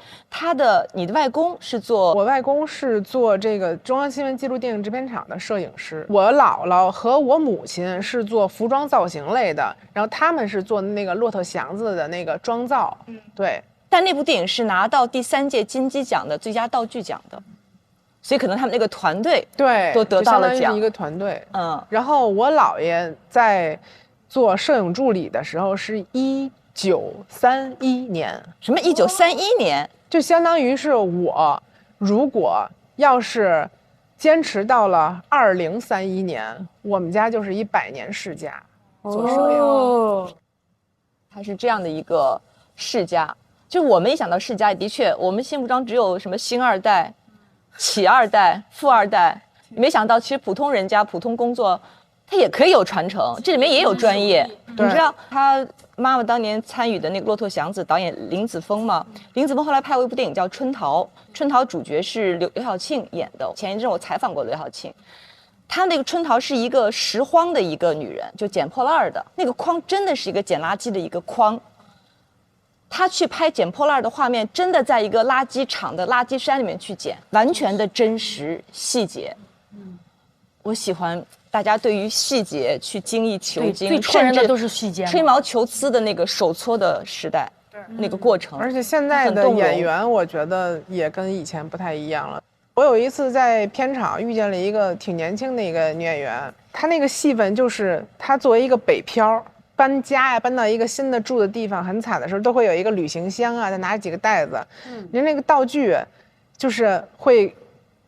你的外公是做，我外公是做这个中央新闻纪录电影制片厂的摄影师，我姥姥和我母亲是做服装造型类的，然后他们是做那个骆驼祥子的那个妆造。对。但那部电影是拿到第3届金鸡奖的最佳道具奖的。所以可能他们那个团队对都得到了奖，就相当于是一个团队。然后我姥爷在做摄影助理的时候是1931年，什么1931年？就相当于是我如果要是坚持到了2031年，我们家就是100年世家做摄影。它是这样的一个世家，就我们一想到世家，的确我们心目中只有什么星2代。企2代、富2代，没想到其实普通人家、普通工作，他也可以有传承，这里面也有专业。你知道他妈妈当年参与的那个《骆驼祥子》导演林子峰吗？林子峰后来拍过一部电影叫《春桃》，春桃主角是刘晓庆演的。前一阵我采访过刘晓庆，她那个春桃是一个拾荒的一个女人，就捡破烂的，那个筐真的是一个捡垃圾的一个筐。他去拍捡破烂的画面，真的在一个垃圾场的垃圾山里面去捡，完全的真实细节。我喜欢大家对于细节去精益求精，最骗人的都是细节，吹毛求疵的那个手搓的时代，那个过程。而且现在的演员，我觉得也跟以前不太一样了。我有一次在片场遇见了一个挺年轻的一个女演员，她那个戏份就是她作为一个北漂搬家呀，搬到一个新的住的地方，很惨的时候都会有一个旅行箱啊，再拿几个袋子。人那个道具就是会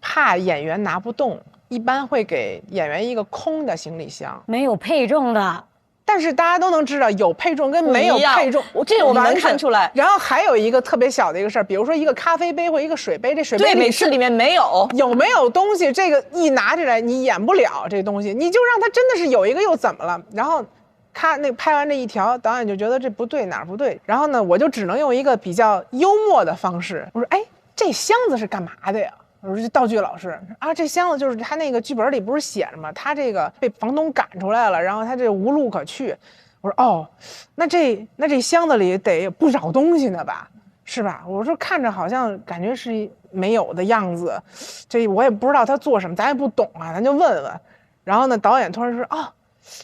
怕演员拿不动，一般会给演员一个空的行李箱，没有配重的。但是大家都能知道，有配重跟没有配重，这我们能看出来。然后还有一个特别小的一个事儿，比如说一个咖啡杯或一个水杯，这水杯对美式里面没有，有没有东西？这个一拿起来你演不了这东西，你就让它真的是有一个又怎么了？然后拍完这一条，导演就觉得这不对，哪儿不对？然后呢，我就只能用一个比较幽默的方式，我说：“哎，这箱子是干嘛的呀？”我说这道具老师啊，这箱子就是他那个剧本里不是写着吗？他这个被房东赶出来了，然后他这无路可去。我说哦，那这箱子里得不少东西呢吧，是吧？我说看着好像感觉是没有的样子，这我也不知道他做什么，咱也不懂啊，咱就问问。然后呢，导演突然说啊，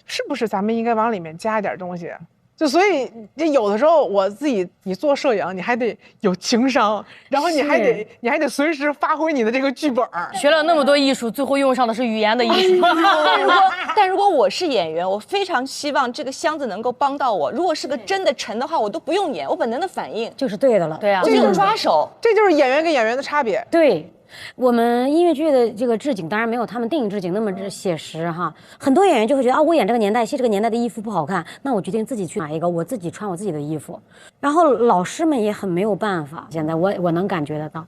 是不是咱们应该往里面加点东西？就所以，这有的时候我自己，你做摄影，你还得有情商，然后你还得随时发挥你的这个剧本。学了那么多艺术，最后用上的是语言的艺术。但如果我是演员，我非常希望这个箱子能够帮到我。如果是个真的沉的话，我都不用演，我本能的反应就是对的了。对啊，这就是抓手，这就是演员跟演员的差别。对。我们音乐剧的这个置景当然没有他们电影置景那么写实哈，很多演员就会觉得啊，我演这个年代戏，这个年代的衣服不好看，那我决定自己去买一个，我自己穿我自己的衣服。然后老师们也很没有办法，现在我能感觉得到。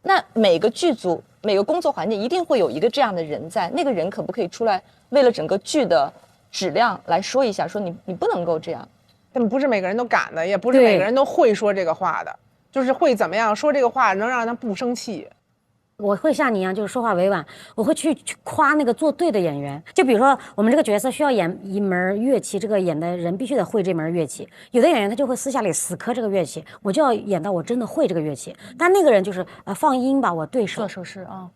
那每个剧组每个工作环境一定会有一个这样的人在，那个人可不可以出来为了整个剧的质量来说一下，说你不能够这样？但不是每个人都敢的，也不是每个人都会说这个话的。就是会怎么样说这个话能让他不生气。我会像你一样，就是说话委婉，我会去夸那个做对的演员。就比如说我们这个角色需要演一门乐器，这个演的人必须得会这门乐器。有的演员他就会私下里死磕这个乐器，我就要演到我真的会这个乐器。但那个人就是放音吧，我对手做手势啊，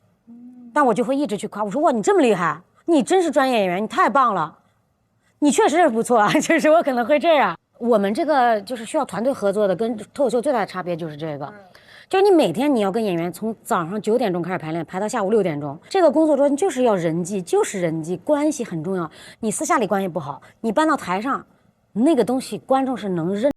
但我就会一直去夸，我说哇，你这么厉害，你真是专业演员，你太棒了，你确实是不错啊。就是我可能会这样。我们这个就是需要团队合作的，跟脱口秀最大的差别就是这个，就是你每天你要跟演员从早上9点钟开始排练，排到下午6点钟，这个工作中就是要人际，就是人际关系很重要。你私下里关系不好，你搬到台上，那个东西观众是能认。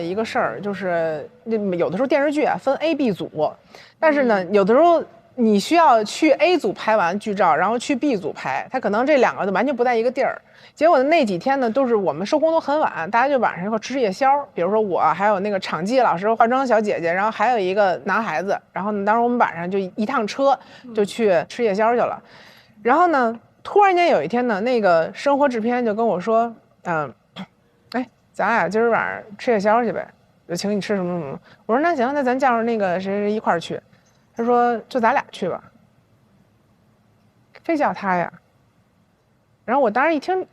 一个事儿就是有的时候电视剧啊分 A、B 组，但是呢，有的时候你需要去 A 组拍完剧照，然后去 B 组拍，它可能这两个完全不在一个地儿。结果那几天呢，都是我们收工都很晚，大家就晚上一块吃夜宵。比如说我还有那个场记老师、化妆小姐姐，然后还有一个男孩子，然后呢，当时我们晚上就一趟车就去吃夜宵去了。然后呢，突然间有一天呢，那个生活制片就跟我说，咱俩今儿晚上吃夜宵去呗，就请你吃什么什么。我说那行，那咱叫上那个谁谁一块儿去。他说就咱俩去吧，非叫他呀。然后我当时一听，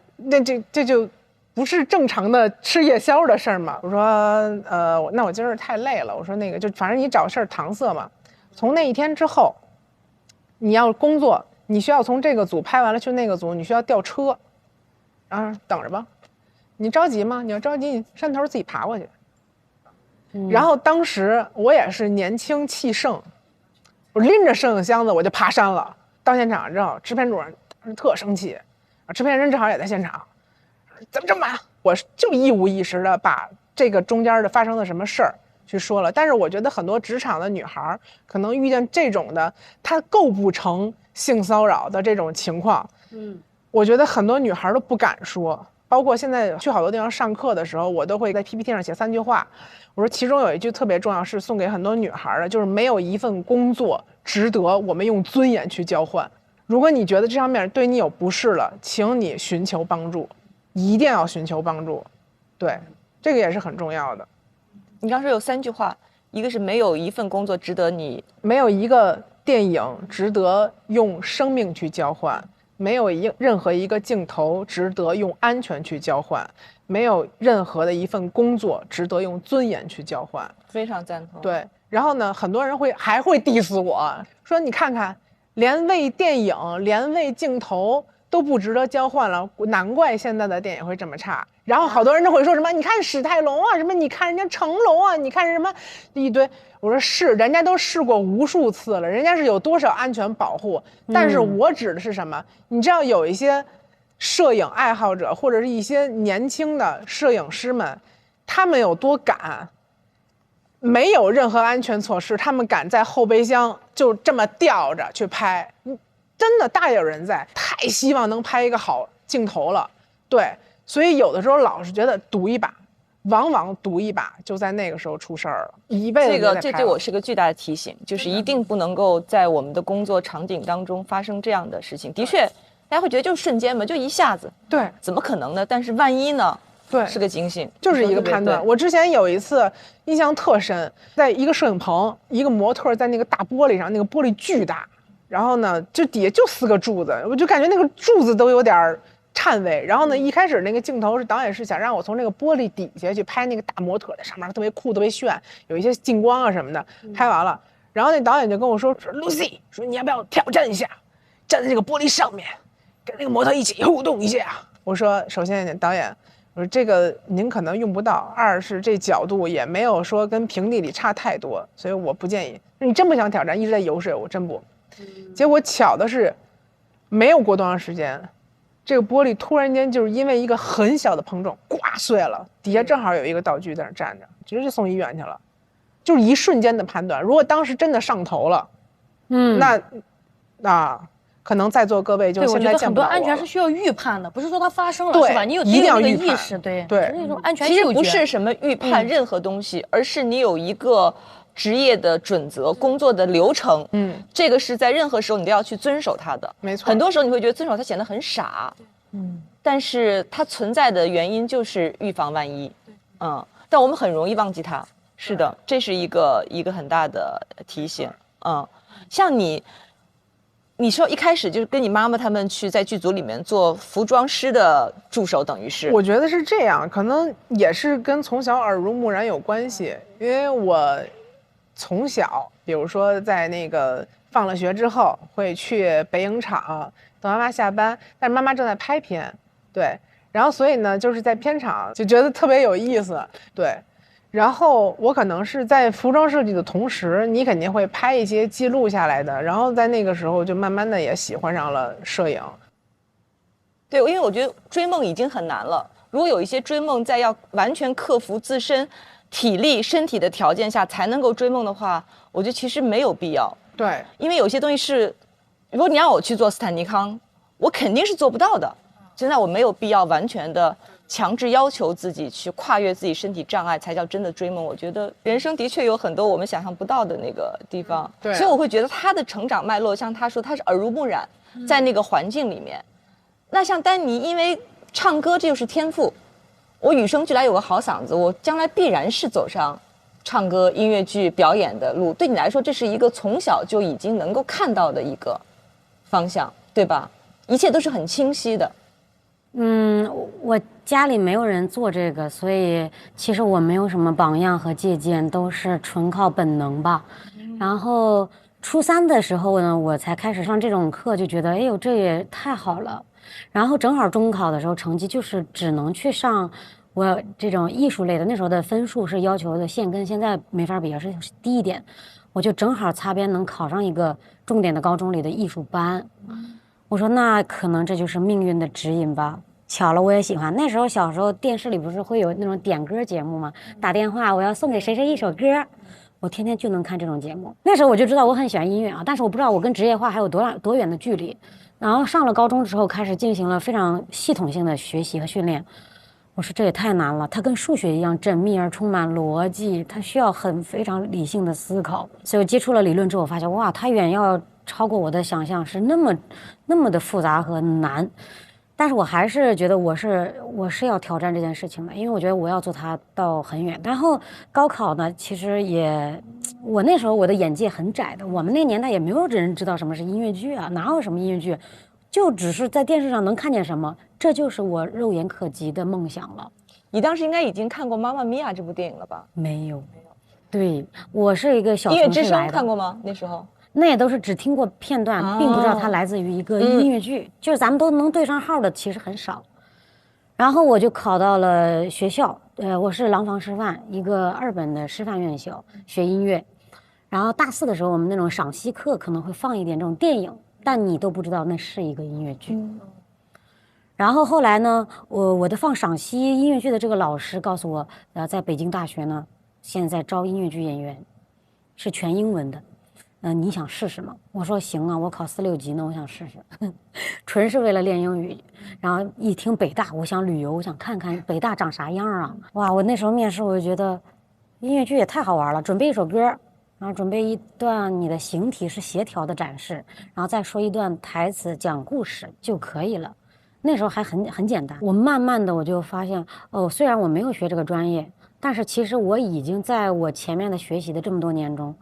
这就不是正常的吃夜宵的事儿嘛。我说那我今儿太累了。我说那个就反正你找事儿搪塞嘛。从那一天之后，你要工作，你需要从这个组拍完了去那个组，你需要调车，然后等着吧。你着急吗？你要着急，你山头自己爬过去。然后当时我也是年轻气盛，我拎着摄影箱子我就爬山了。到现场之后，制片主任特生气，制片人正好也在现场，怎么这么晚？我就一五一十的把这个中间的发生的什么事儿去说了。但是我觉得很多职场的女孩可能遇见这种的，她构不成性骚扰的这种情况，我觉得很多女孩都不敢说。包括现在去好多地方上课的时候，我都会在 PPT 上写3句话。我说其中有一句特别重要，是送给很多女孩的，就是没有一份工作值得我们用尊严去交换。如果你觉得这方面对你有不适了，请你寻求帮助，一定要寻求帮助。对，这个也是很重要的。你刚说有3句话，一个是没有一份工作值得你，没有一个电影值得用生命去交换，没有任何一个镜头值得用安全去交换，没有任何的一份工作值得用尊严去交换。非常赞同。对，然后呢，很多人还会 diss 我说，你看看，连为电影，连为镜头都不值得交换了，难怪现在的电影会这么差。然后好多人都会说什么，你看史泰龙啊，什么你看人家成龙啊，你看什么一堆。我说是，人家都试过无数次了，人家是有多少安全保护。但是我指的是什么？你知道有一些摄影爱好者或者是一些年轻的摄影师们，他们有多敢？没有任何安全措施，他们敢在后备箱就这么吊着去拍，真的大有人在。太希望能拍一个好镜头了，对，所以有的时候老是觉得赌一把，往往赌一把就在那个时候出事儿了，一辈子这对我是个巨大的提醒，就是一定不能够在我们的工作场景当中发生这样的事情。的确，大家会觉得就是瞬间嘛，就一下子，对，怎么可能呢？但是万一呢？对，是个警醒，就是一个判断。我之前有一次印象特深，在一个摄影棚，一个模特在那个大玻璃上，那个玻璃巨大，然后呢，就底下就4个柱子，我就感觉那个柱子都有点颤巍。然后呢，一开始那个镜头是导演是想让我从那个玻璃底下去拍那个大模特，在上面特别酷、特别炫，有一些近光啊什么的。拍完了，然后那导演就跟我说 ：“Lucy， 说你要不要挑战一下，站在这个玻璃上面，跟那个模特一起互动一下？”我说：“首先，导演。”我说这个您可能用不到，二是这角度也没有说跟平地里差太多，所以我不建议。你真不想挑战，一直在游说，我真不。结果巧的是，没有过多长时间，这个玻璃突然间就是因为一个很小的碰撞，呱碎了，底下正好有一个道具在那站着，直接送医院去了，就是一瞬间的判断。如果当时真的上头了，那可能在座各位就现在见不到我了。很多安全是需要预判的，不是说它发生了，对，是吧？你有一定要那预判个意识，对，那种安全。其实不是什么预判任何东西，而是你有一个职业的准则、工作的流程，这个是在任何时候你都要去遵守它的。没错，很多时候你会觉得遵守它显得很傻，但是它存在的原因就是预防万一，但我们很容易忘记它。是的，这是一个很大的提醒，像你说一开始就是跟你妈妈他们去在剧组里面做服装师的助手，等于是？我觉得是这样，可能也是跟从小耳濡目染有关系。因为我从小，比如说在那个放了学之后，会去北影厂等妈妈下班，但是妈妈正在拍片，对，然后所以呢，就是在片场就觉得特别有意思，对。然后我可能是在服装设计的同时，你肯定会拍一些记录下来的，然后在那个时候就慢慢的也喜欢上了摄影。对，因为我觉得追梦已经很难了，如果有一些追梦在要完全克服自身体力、身体的条件下才能够追梦的话，我觉得其实没有必要。对，因为有些东西是，如果你让我去做斯坦尼康，我肯定是做不到的。现在我没有必要完全的强制要求自己去跨越自己身体障碍才叫真的追梦。我觉得人生的确有很多我们想象不到的那个地方，对，所以我会觉得他的成长脉络，像他说他是耳濡目染，在那个环境里面。那像丹尼，因为唱歌这就是天赋，我与生俱来有个好嗓子，我将来必然是走上唱歌、音乐剧表演的路。对你来说，这是一个从小就已经能够看到的一个方向，对吧？一切都是很清晰的。我家里没有人做这个，所以其实我没有什么榜样和借鉴，都是纯靠本能吧。然后初3的时候呢，我才开始上这种课，就觉得哎呦这也太好了。然后正好中考的时候成绩就是只能去上我这种艺术类的，那时候的分数是要求的线跟现在没法比，是低一点，我就正好擦边能考上一个重点的高中里的艺术班。我说那可能这就是命运的指引吧。巧了，我也喜欢。那时候小时候电视里不是会有那种点歌节目吗？打电话我要送给谁谁一首歌，我天天就能看这种节目。那时候我就知道我很喜欢音乐啊，但是我不知道我跟职业化还有多远的距离。然后上了高中之后，开始进行了非常系统性的学习和训练。我说这也太难了，它跟数学一样缜密而充满逻辑，它需要非常理性的思考。所以我接触了理论之后，我发现哇，它远要超过我的想象，是那么的复杂和难。但是我还是觉得我是要挑战这件事情的，因为我觉得我要做它到很远。然后高考呢，其实我那时候我的眼界很窄的，我们那年代也没有人知道什么是音乐剧啊，哪有什么音乐剧，就只是在电视上能看见什么，这就是我肉眼可及的梦想了。你当时应该已经看过《妈妈咪呀》这部电影了吧？没有，对，我是一个小音乐之声城市来的。看过吗？那时候？那也都是只听过片段，并不知道它来自于一个音乐剧，就是咱们都能对上号的其实很少。然后我就考到了学校，我是廊坊师范一个2本的师范院校学音乐。然后大4的时候，我们那种赏析课可能会放一点这种电影，但你都不知道那是一个音乐剧。然后后来呢，我的放赏析音乐剧的这个老师告诉我，在北京大学呢，现在招音乐剧演员，是全英文的。你想试试吗？我说行啊，我考4、6级呢，我想试试，纯是为了练英语。然后一听北大，我想旅游，我想看看北大长啥样啊！哇，我那时候面试我就觉得，音乐剧也太好玩了。准备一首歌，然后准备一段你的形体是协调的展示，然后再说一段台词讲故事就可以了。那时候还很简单。我慢慢的我就发现，虽然我没有学这个专业，但是其实我已经在我前面的学习的这么多年中。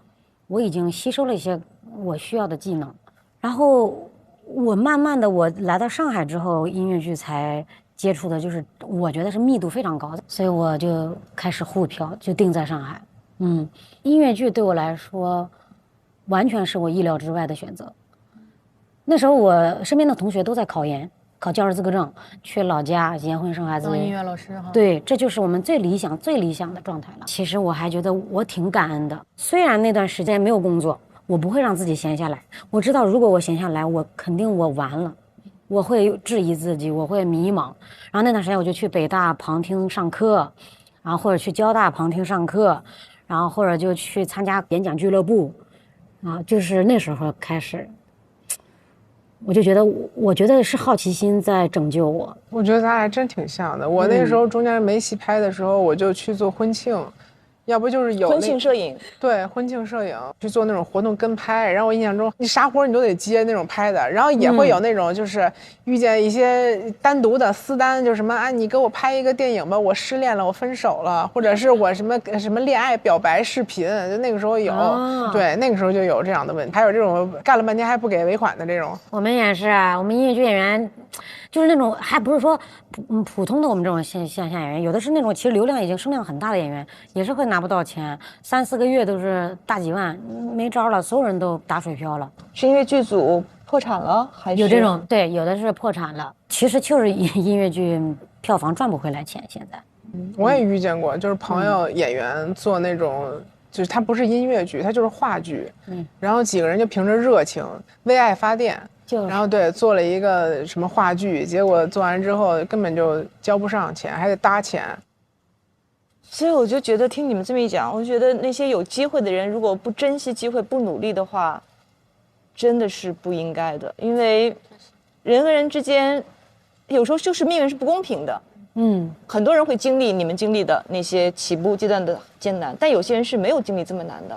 我已经吸收了一些我需要的技能，然后我慢慢的我来到上海之后，音乐剧才接触的就是我觉得是密度非常高的，所以我就开始沪漂，就定在上海。音乐剧对我来说完全是我意料之外的选择。那时候我身边的同学都在考研，考教师资格证，去老家结婚生孩子，当音乐老师哈。对，这就是我们最理想的状态了。其实我还觉得我挺感恩的，虽然那段时间没有工作，我不会让自己闲下来。我知道如果我闲下来，我肯定完了，我会质疑自己，我会迷茫。然后那段时间我就去北大旁听上课，然后或者去交大旁听上课，然后或者就去参加演讲俱乐部，就是那时候开始。我就觉得，我觉得是好奇心在拯救我。我觉得咱俩还真挺像的。我那时候中间没戏拍的时候，我就去做婚庆，要不就是有婚庆摄影。对，婚庆摄影去做那种活动跟拍。然后我印象中，你啥活你都得接那种拍的。然后也会有那种就是遇见一些单独的私单，就什么啊，你给我拍一个电影吧，我失恋了，我分手了，或者是我什么恋爱表白视频，就那个时候有。对，那个时候就有这样的问题，还有这种干了半天还不给尾款的这种。我们也是啊，我们音乐剧演员就是那种还不是说普通的我们这种线下演员，有的是那种其实流量已经声量很大的演员，也是会拿不到钱，3、4个月都是大几万，没招了，所有人都打水漂了。是因为剧组破产了，还是有这种？对，有的是破产了，其实就是音乐剧票房赚不回来钱。现在，我也遇见过，就是朋友演员做那种。就是他不是音乐剧，他就是话剧，然后几个人就凭着热情为爱发电，然后对做了一个什么话剧，结果做完之后根本就交不上钱，还得搭钱。所以我就觉得听你们这么一讲，我就觉得那些有机会的人，如果不珍惜机会、不努力的话，真的是不应该的。因为人和人之间，有时候就是命运是不公平的。很多人会经历你们经历的那些起步阶段的艰难，但有些人是没有经历这么难的，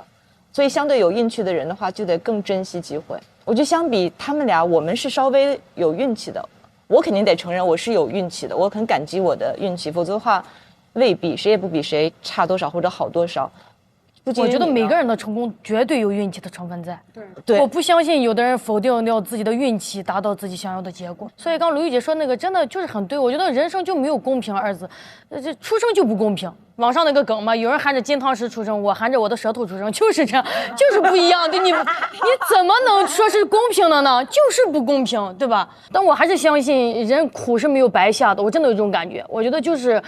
所以相对有运气的人的话，就得更珍惜机会。我觉得相比他们俩，我们是稍微有运气的。我肯定得承认我是有运气的，我很感激我的运气，否则的话，未必谁也不比谁差多少或者好多少。我觉得每个人的成功绝对有运气的成分在。对，我不相信有的人否定掉自己的运气，达到自己想要的结果。所以刚卢玉姐说那个真的就是很对，我觉得人生就没有公平二字，这出生就不公平。网上那个梗嘛，有人含着金汤匙出生，我含着我的舌头出生，就是这样，就是不一样的。你怎么能说是公平的呢？就是不公平，对吧？但我还是相信人苦是没有白下的，我真的有这种感觉。我觉得就是。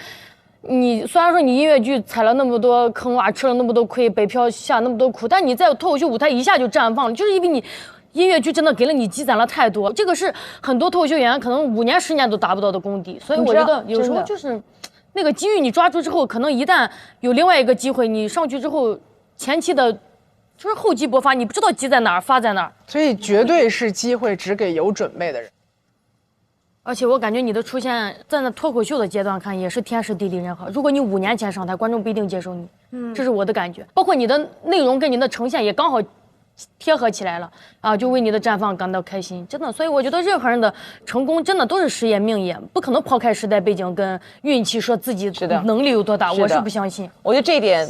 你虽然说你音乐剧踩了那么多坑啊，吃了那么多亏，北漂下那么多苦，但你在脱口秀舞台一下就绽放了，就是因为你音乐剧真的给了你积攒了太多，这个是很多脱口秀演员可能5年10年都达不到的功底。所以我觉得有时候就是那个机遇你抓住之后，可能一旦有另外一个机会，你上去之后前期的就是厚积薄发，你不知道积在哪儿发在哪儿，所以绝对是机会只给有准备的人。而且我感觉你的出现在那脱口秀的阶段看也是天时地利人和。如果你5年前上台，观众不一定接受你，这是我的感觉。包括你的内容跟你的呈现也刚好贴合起来了啊，就为你的绽放感到开心，真的。所以我觉得任何人的成功真的都是时也命也，不可能抛开时代背景跟运气说自己能力有多大，我是不相信。我觉得这一点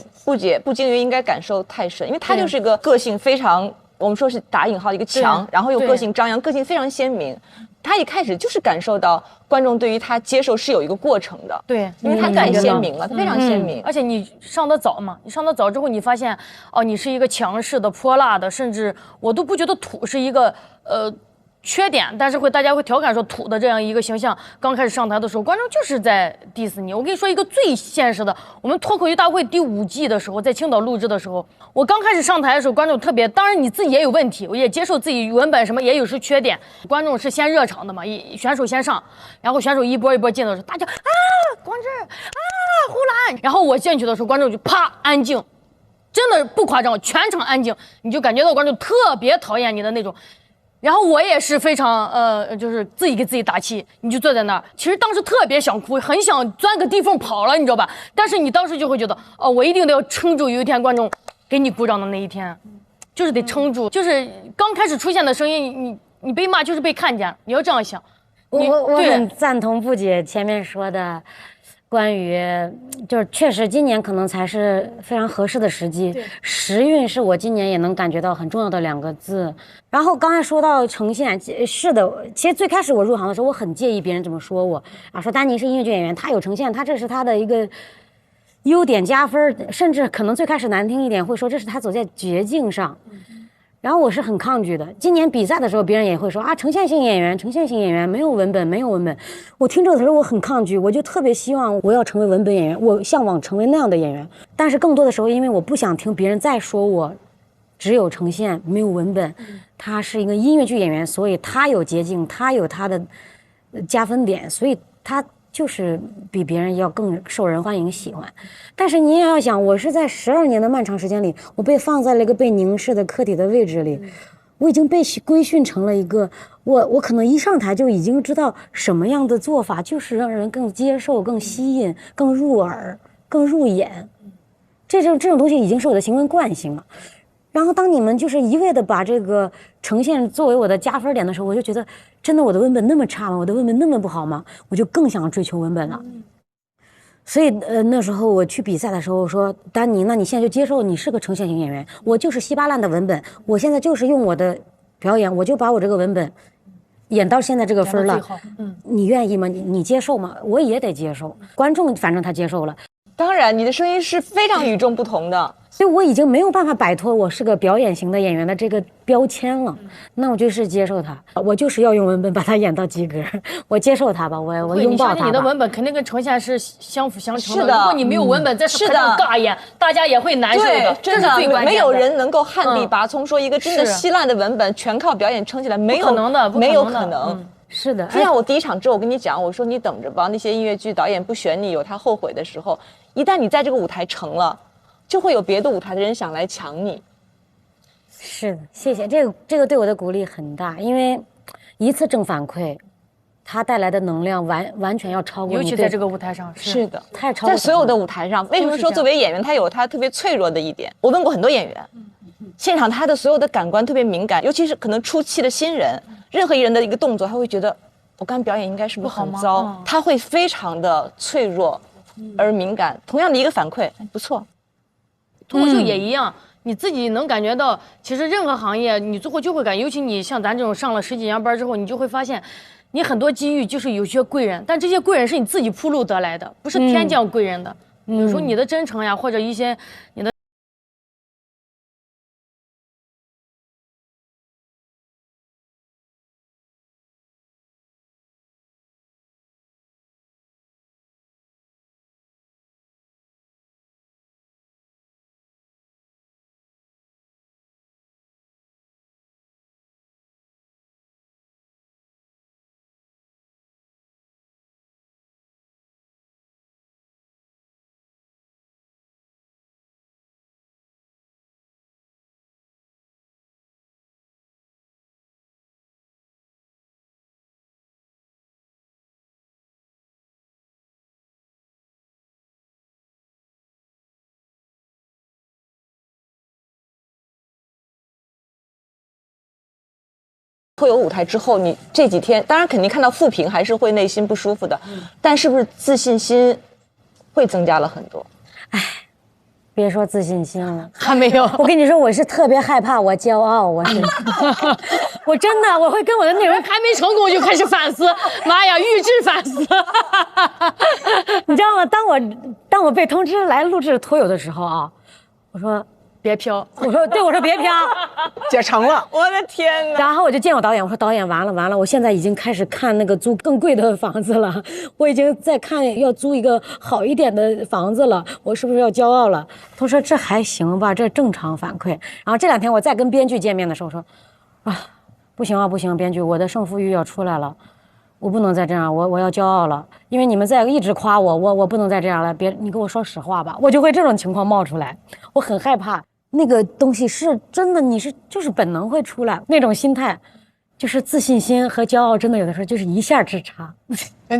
不经云应该感受太深，因为他就是一个个性非常，我们说是打引号的一个强，然后又个性张扬，个性非常鲜明。他一开始就是感受到观众对于他接受是有一个过程的，对，因为他太鲜明了，他非常鲜明。而且你上得早嘛，你上得早之后，你发现哦，你是一个强势的、泼辣的，甚至我都不觉得土是一个缺点，但是大家会调侃说土的这样一个形象。刚开始上台的时候，观众就是在 diss 你。我跟你说一个最现实的，我们脱口秀大会第5季的时候，在青岛录制的时候，我刚开始上台的时候，观众特别，当然你自己也有问题，我也接受自己文本什么也有是缺点。观众是先热场的嘛，选手先上，然后选手一波一波进的时候，大家啊，广志啊，呼兰，然后我进去的时候，观众就啪安静，真的不夸张，全场安静，你就感觉到观众特别讨厌你的那种。然后我也是非常就是自己给自己打气，你就坐在那儿。其实当时特别想哭，很想钻个地缝跑了，你知道吧？但是你当时就会觉得，哦，我一定得要撑住，有一天观众给你鼓掌的那一天，就是得撑住。就是刚开始出现的声音，你被骂就是被看见，你要这样想。我很赞同布姐前面说的。关于就是确实今年可能才是非常合适的时机，时运是我今年也能感觉到很重要的2个字。然后刚才说到呈现，是的，其实最开始我入行的时候，我很介意别人怎么说我啊，说丹妮是音乐剧演员，她有呈现，她这是她的一个优点加分，甚至可能最开始难听一点会说这是她走在绝境上。然后我是很抗拒的。今年比赛的时候，别人也会说啊，呈现型演员没有文本。我听这个的时候我很抗拒，我就特别希望我要成为文本演员，我向往成为那样的演员。但是更多的时候，因为我不想听别人再说我只有呈现没有文本，他是一个音乐剧演员，所以他有捷径，他有他的加分点，所以他就是比别人要更受人欢迎喜欢。但是你也要想，我是在12年的漫长时间里，我被放在了一个被凝视的客体的位置里，我已经被规训成了一个我可能一上台就已经知道什么样的做法就是让人更接受、更吸引、更入耳、更入眼，这种东西已经是我的行为惯性了。然后当你们就是一味的把这个呈现作为我的加分点的时候，我就觉得真的我的文本那么差吗？我的文本那么不好吗？我就更想追求文本了。所以那时候我去比赛的时候说，丹妮，那你现在就接受你是个呈现型演员，我就是稀巴烂的文本，我现在就是用我的表演，我就把我这个文本演到现在这个分了，你愿意吗？你接受吗？我也得接受，观众反正他接受了。当然，你的声音是非常与众不同的，所以我已经没有办法摆脱我是个表演型的演员的这个标签了。那我就是接受它，我就是要用文本把它演到及格，我接受它吧，我拥抱它吧。你相信你的文本肯定跟呈现是相辅相成的。是的，如果你没有文本在台上尬演，大家也会难受的。真的，没有人能够旱地拔葱，说一个真的稀烂的文本全靠表演撑起来，没有可能的，没有可能。是的，就像我第一场之后，我跟你讲，我说你等着吧，那些音乐剧导演不选你，有他后悔的时候。一旦你在这个舞台成了，就会有别的舞台的人想来抢你。是的，谢谢，这个对我的鼓励很大，因为一次正反馈，它带来的能量完全要超过你。尤其在这个舞台上，是的，太超过。在所有的舞台上，为什么说作为演员他有他特别脆弱的一点？我问过很多演员，现场他的所有的感官特别敏感，尤其是可能初期的新人，任何一人的一个动作，他会觉得我刚表演应该是不是很糟，他会非常的脆弱。而敏感，同样的一个反馈，不错。脱口秀也一样，你自己能感觉到，其实任何行业，你最后就会感觉，尤其你像咱这种上了10几年班之后，你就会发现，你很多机遇就是有些贵人，但这些贵人是你自己铺路得来的，不是天降贵人的。有时候你的真诚呀，或者一些你的。脱有舞台之后，你这几天当然肯定看到负评，还是会内心不舒服的，但是不是自信心会增加了很多？别说自信心了，还没有。我跟你说，我是特别害怕我骄傲，我是，我真的我会跟我的内容还没成功就开始反思，妈呀，预制反思。你知道吗？当我被通知来录制脱友的时候啊，我说别飘，我说别飘，姐成了，我的天哪！然后我就见我导演，我说导演完了，我现在已经开始看那个租更贵的房子了，我已经在看要租一个好一点的房子了，我是不是要骄傲了？他说这还行吧，这正常反馈。然后这2天我再跟编剧见面的时候说，不行，编剧，我的胜负欲要出来了。我不能再这样，我要骄傲了，因为你们在一直夸我不能再这样了。别，你跟我说实话吧，我就会这种情况冒出来，我很害怕。那个东西是真的，就是本能会出来那种心态，就是自信心和骄傲，真的有的时候就是一下之差。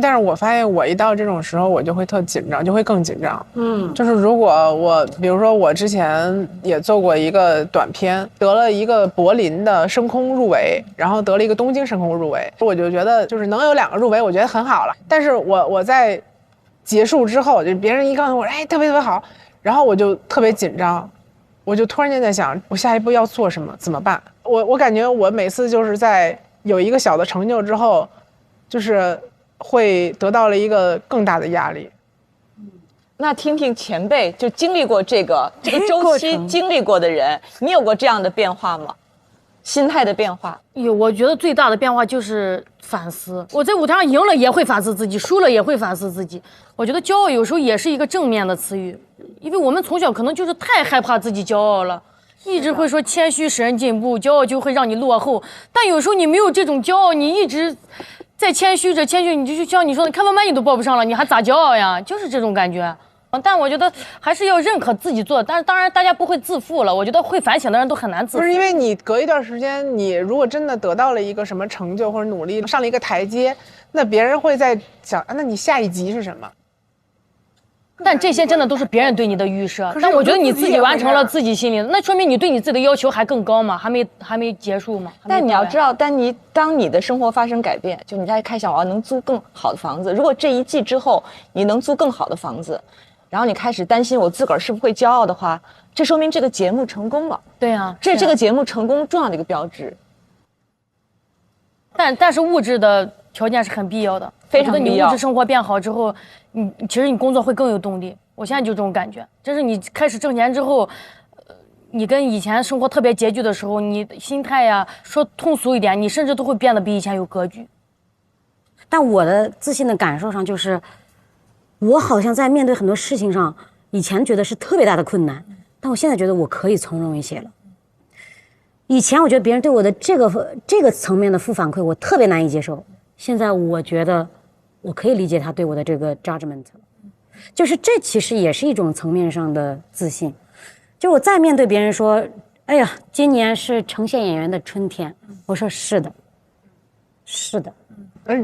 但是我发现我一到这种时候，我就会特紧张，就会更紧张。就是如果比如说我之前也做过一个短片，得了一个柏林的声空入围，然后得了一个东京声空入围，我就觉得就是能有2个入围，我觉得很好了。但是我在结束之后，就别人一告诉我，哎，特别特别好，然后我就特别紧张。我就突然间在想，我下一步要做什么，怎么办？我感觉我每次就是在有一个小的成就之后，就是会得到了一个更大的压力。那听听前辈就经历过这个周期经历过的人，你有过这样的变化吗？心态的变化？我觉得最大的变化就是反思。我在舞台上赢了也会反思自己，输了也会反思自己。我觉得骄傲有时候也是一个正面的词语，因为我们从小可能就是太害怕自己骄傲了，一直会说谦虚使人进步，骄傲就会让你落后。但有时候你没有这种骄傲，你一直在谦虚，你就像你说的，开放麦你都报不上了，你还咋骄傲呀？就是这种感觉。但我觉得还是要认可自己做的，但是当然大家不会自负了。我觉得会反省的人都很难自负。不是因为你隔一段时间，你如果真的得到了一个什么成就或者努力上了一个台阶，那别人会在想，那你下一级是什么？但这些真的都是别人对你的预设。但我觉得你自己完成了自己心里的，那说明你对你自己的要求还更高嘛，还没结束嘛。但你要知道，当你的生活发生改变，就你在开想我要能租更好的房子。如果这一季之后你能租更好的房子，然后你开始担心我自个儿是不是会骄傲的话，这说明这个节目成功了。对啊，这是这个节目成功重要的一个标志。但是物质的条件是很必要的，非常必要。你物质生活变好之后，其实你工作会更有动力。我现在就这种感觉，就是你开始挣钱之后，你跟以前生活特别拮据的时候，你心态呀，说通俗一点，你甚至都会变得比以前有格局。但我的自信的感受上就是，我好像在面对很多事情上，以前觉得是特别大的困难，但我现在觉得我可以从容一些了。以前我觉得别人对我的这个层面的负反馈，我特别难以接受。现在我觉得我可以理解他对我的这个 judgment， 就是这其实也是一种层面上的自信。就我再面对别人说，哎呀，今年是呈现演员的春天，我说是的，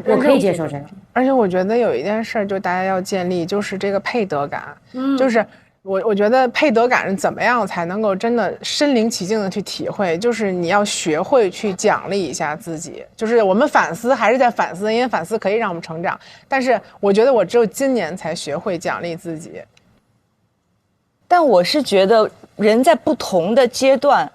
我可以接受这个。而且我觉得有一件事就大家要建立，就是这个配得感，就是我觉得配得感是怎么样才能够真的身临其境的去体会，就是你要学会去奖励一下自己。就是我们反思还是在反思，因为反思可以让我们成长，但是我觉得我只有今年才学会奖励自己。但我是觉得人在不同的阶段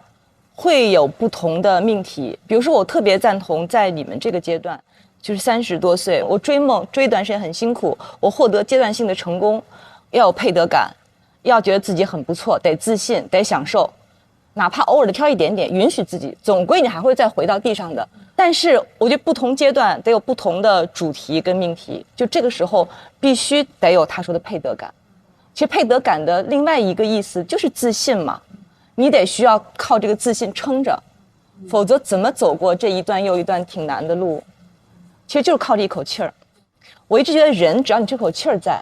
会有不同的命题，比如说我特别赞同在你们这个阶段，就是30多岁，我追梦追一段时间很辛苦，我获得阶段性的成功，要有配得感，要觉得自己很不错，得自信，得享受，哪怕偶尔的挑一点点，允许自己，总归你还会再回到地上的。但是我觉得不同阶段得有不同的主题跟命题，就这个时候必须得有他说的配得感。其实配得感的另外一个意思就是自信嘛，你得需要靠这个自信撑着，否则怎么走过这一段又一段挺难的路？其实就是靠这一口气儿。我一直觉得人只要你这口气儿在，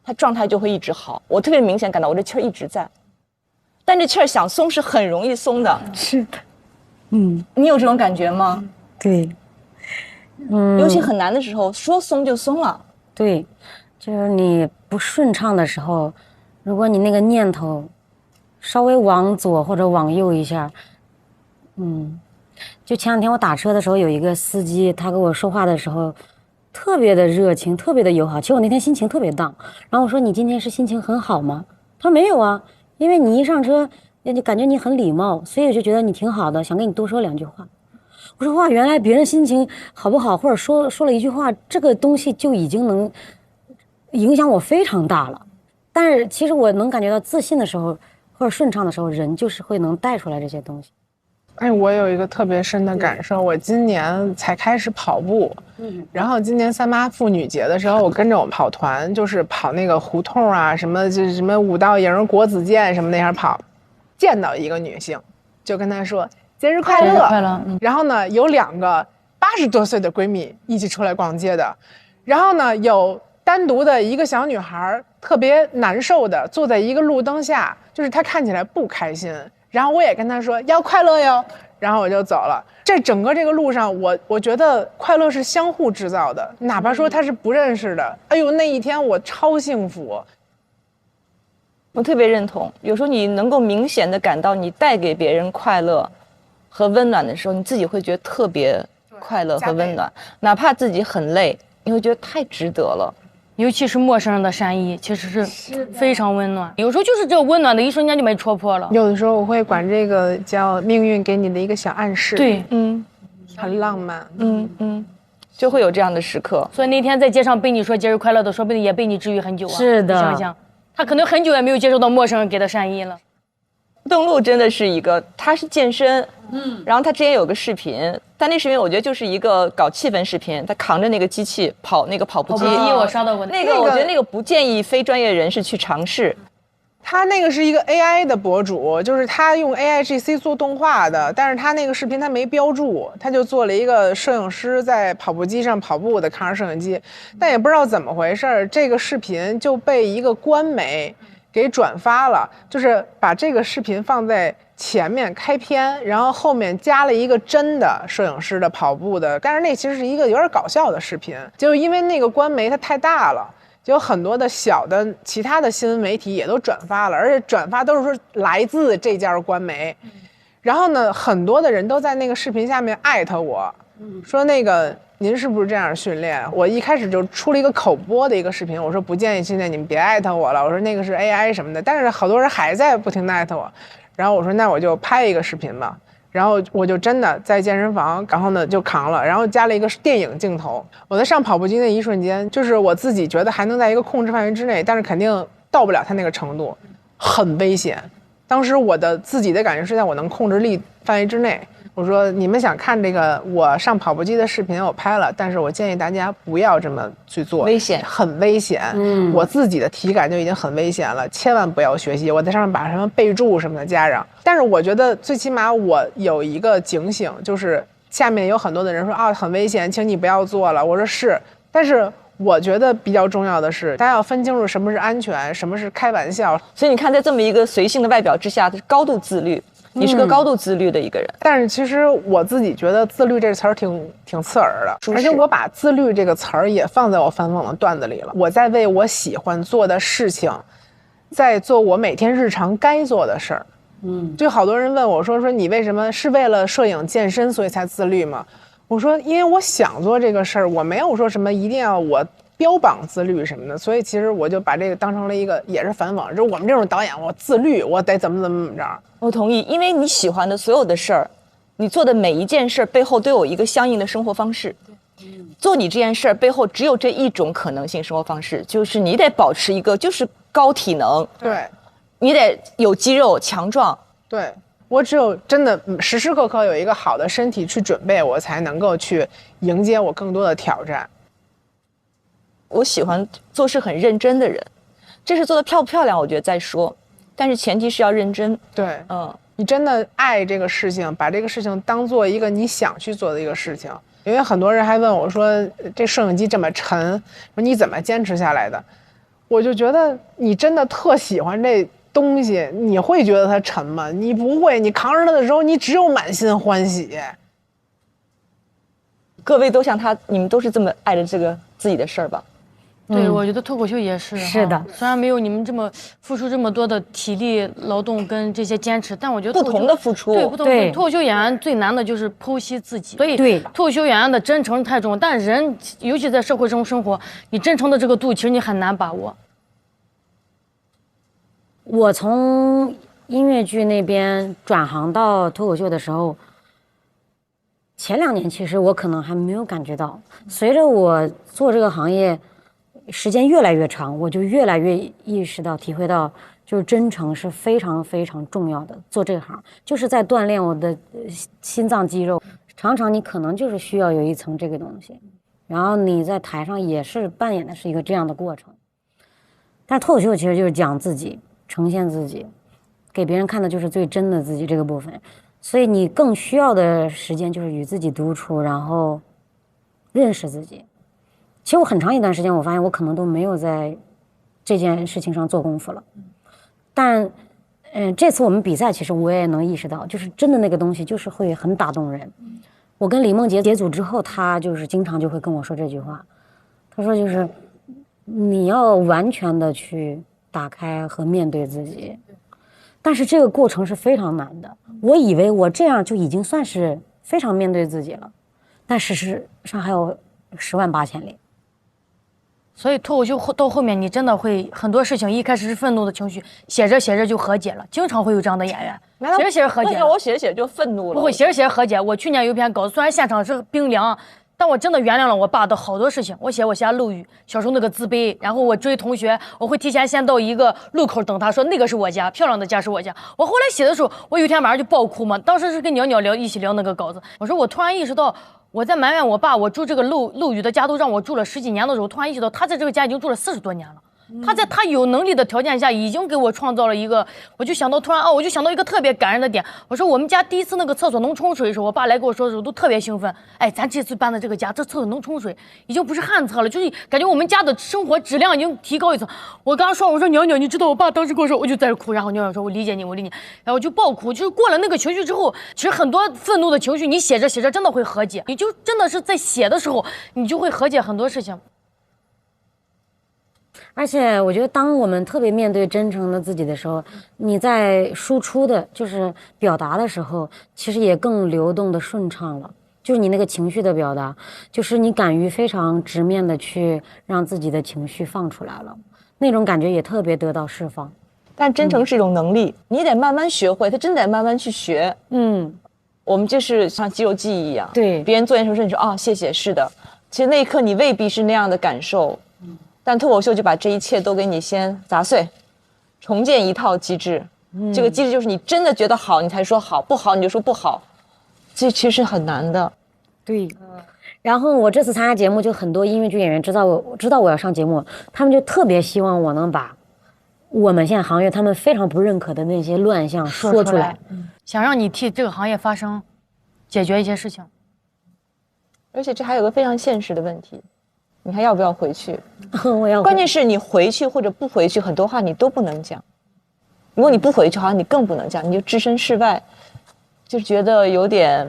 他状态就会一直好。我特别明显感到我这气儿一直在，但这气儿想松是很容易松的。是的，你有这种感觉吗？对，尤其很难的时候，说松就松了。对，就是你不顺畅的时候，如果你那个念头稍微往左或者往右一下，就前两天我打车的时候，有一个司机，他跟我说话的时候特别的热情，特别的友好。其实我那天心情特别荡，然后我说你今天是心情很好吗？他说没有啊，因为你一上车，就感觉你很礼貌，所以我就觉得你挺好的，想跟你多说2句话。我说哇，原来别人心情好不好，或者说了一句话，这个东西就已经能影响我非常大了。但是其实我能感觉到自信的时候，或者顺畅的时候，人就是会能带出来这些东西。哎，我有一个特别深的感受，我今年才开始跑步，然后今年3·8妇女节的时候，我跟着我们跑团，就是跑那个胡同啊，什么就是什么五道营、国子监什么那样跑，见到一个女性，就跟她说节日快乐，节日快乐。然后呢，有2个80多岁的闺蜜一起出来逛街的，然后呢，有单独的一个小女孩特别难受的坐在一个路灯下，就是她看起来不开心。然后我也跟她说要快乐哟，然后我就走了。这整个这个路上，我觉得快乐是相互制造的，哪怕说他是不认识的，哎呦，那一天我超幸福。我特别认同，有时候你能够明显的感到你带给别人快乐和温暖的时候，你自己会觉得特别快乐和温暖，哪怕自己很累，你会觉得太值得了。尤其是陌生人的善意，其实是非常温暖。有时候就是这个温暖的一瞬间就被戳破了。有的时候我会管这个叫命运给你的一个小暗示。对，很浪漫。就会有这样的时刻。所以那天在街上被你说节日快乐的，说不定也被你治愈很久啊。是的，你想想，他可能很久也没有接受到陌生人给的善意了。邓路真的是一个，他是健身，然后他之前有个视频，但那视频我觉得就是一个搞气氛视频，他扛着那个机器跑那个跑步机，我刷到过那个，我觉得那个不建议非专业人士去尝试。他那个是一个 AI 的博主，就是他用 AIGC 做动画的，但是他那个视频他没标注，他就做了一个摄影师在跑步机上跑步的，扛着摄影机，但也不知道怎么回事，这个视频就被一个官媒给转发了，就是把这个视频放在前面开篇，然后后面加了一个真的摄影师的跑步的，但是那其实是一个有点搞笑的视频，就因为那个官媒它太大了。就有很多的小的其他的新闻媒体也都转发了，而且转发都是说来自这家官媒。然后呢，很多的人都在那个视频下面艾特我，说那个您是不是这样训练？我一开始就出了一个口播的一个视频，我说不建议训练，你们别艾特我了，我说那个是 AI 什么的。但是好多人还在不停的艾特我，然后我说那我就拍一个视频吧。然后我就真的在健身房，然后呢就扛了，然后加了一个电影镜头。我在上跑步机那一瞬间，就是我自己觉得还能在一个控制范围之内，但是肯定到不了他那个程度，很危险。当时我的自己的感觉是在我能控制力范围之内。我说你们想看这个我上跑步机的视频，我拍了，但是我建议大家不要这么去做，危险，很危险。我自己的体感就已经很危险了，千万不要学习。我在上面把什么备注什么的加上，但是我觉得最起码我有一个警醒，就是下面有很多的人说啊很危险，请你不要做了。我说是，但是我觉得比较重要的是，大家要分清楚什么是安全，什么是开玩笑。所以你看，在这么一个随性的外表之下，他是高度自律。你是个高度自律的一个人，但是其实我自己觉得自律这个词儿挺刺耳的，而且我把自律这个词儿也放在我反讽的段子里了。我在为我喜欢做的事情，在做我每天日常该做的事儿。就好多人问我说你为什么是为了摄影健身所以才自律吗？我说因为我想做这个事儿，我没有说什么一定要我标榜自律什么的，所以其实我就把这个当成了一个也是反讽，就是我们这种导演，我自律，我得怎么着。我同意，因为你喜欢的所有的事儿，你做的每一件事背后都有一个相应的生活方式。做你这件事儿背后只有这一种可能性生活方式，就是你得保持一个就是高体能，对，你得有肌肉强壮，对。我只有真的时时刻刻有一个好的身体去准备，我才能够去迎接我更多的挑战。我喜欢做事很认真的人，这事做得漂不漂亮我觉得再说，但是前提是要认真。对，你真的爱这个事情，把这个事情当做一个你想去做的一个事情。因为很多人还问我说这摄影机这么沉，说你怎么坚持下来的？我就觉得你真的特喜欢这东西，你会觉得它沉吗？你不会，你扛着它的时候，你只有满心欢喜。各位都像他，你们都是这么爱着这个自己的事儿吧？对，我觉得脱口秀也是。是的，虽然没有你们这么付出这么多的体力劳动跟这些坚持，但我觉得不同的付出，对不同的脱口秀演员最难的就是剖析自己。所以脱口秀演员的真诚太重要，但人尤其在社会中生活，你真诚的这个度其实你很难把握。我从音乐剧那边转行到脱口秀的时候，前2年其实我可能还没有感觉到，随着我做这个行业时间越来越长，我就越来越意识到、体会到，就是真诚是非常非常重要的。做这行就是在锻炼我的心脏肌肉，常常你可能就是需要有一层这个东西，然后你在台上也是扮演的是一个这样的过程。但脱口秀其实就是讲自己，呈现自己，给别人看的就是最真的自己这个部分，所以你更需要的时间就是与自己独处，然后认识自己。其实我很长一段时间，我发现我可能都没有在这件事情上做功夫了。但，这次我们比赛，其实我也能意识到，就是真的那个东西，就是会很打动人。我跟李梦洁结组之后，她就是经常就会跟我说这句话，她说就是你要完全的去打开和面对自己，但是这个过程是非常难的。我以为我这样就已经算是非常面对自己了，但事实上还有108000里。所以脱口秀到后面，你真的会很多事情，一开始是愤怒的情绪，写着写着就和解了，经常会有这样的演员，写着写着和解了。我写着写着就愤怒了。不会，写着写着和解。我去年有一篇稿子，虽然现场是冰凉，但我真的原谅了我爸的好多事情。我写漏语，小时候那个自卑，然后我追同学，我会提前先到一个路口等他，说那个是我家，漂亮的家是我家。我后来写的时候，我有一天晚上就爆哭嘛，当时是跟鸟鸟一起聊那个稿子，我说我突然意识到。我在埋怨我爸，我住这个漏雨的家都让我住了10几年的时候，突然意识到他在这个家已经住了40多年了。他在他有能力的条件下，已经给我创造了一个，我就想到我就想到一个特别感人的点。我说我们家第一次那个厕所能冲水的时候，我爸来跟我说的时候都特别兴奋。哎，咱这次搬的这个家，这厕所能冲水，已经不是旱厕了，就是感觉我们家的生活质量已经提高一层。我刚说，我说鸟鸟，你知道我爸当时跟我说，我就在这哭，然后鸟鸟说，我理解你，我理解你，然后我就爆哭。就是过了那个情绪之后，其实很多愤怒的情绪，你写着写着真的会和解，你就真的是在写的时候，你就会和解很多事情。而且我觉得，当我们特别面对真诚的自己的时候，你在输出的，就是表达的时候，其实也更流动的顺畅了。就是你那个情绪的表达，就是你敢于非常直面的去让自己的情绪放出来了，那种感觉也特别得到释放。但真诚是一种能力，你得慢慢学会，他真得慢慢去学。我们就是像肌肉记忆一样，对，别人做件什么事，你说啊谢谢，是的，其实那一刻你未必是那样的感受。但脱口秀就把这一切都给你先砸碎，重建一套机制。这个机制就是你真的觉得好，你才说好；不好你就说不好。这其实是很难的。对。然后我这次参加节目，就很多音乐剧演员知道我要上节目，他们就特别希望我能把我们现在行业他们非常不认可的那些乱象说出来，想让你替这个行业发声，解决一些事情。而且这还有个非常现实的问题。你还要不要回去？我要。关键是你回去或者不回去，很多话你都不能讲。如果你不回去，好像你更不能讲，你就置身事外，就觉得有点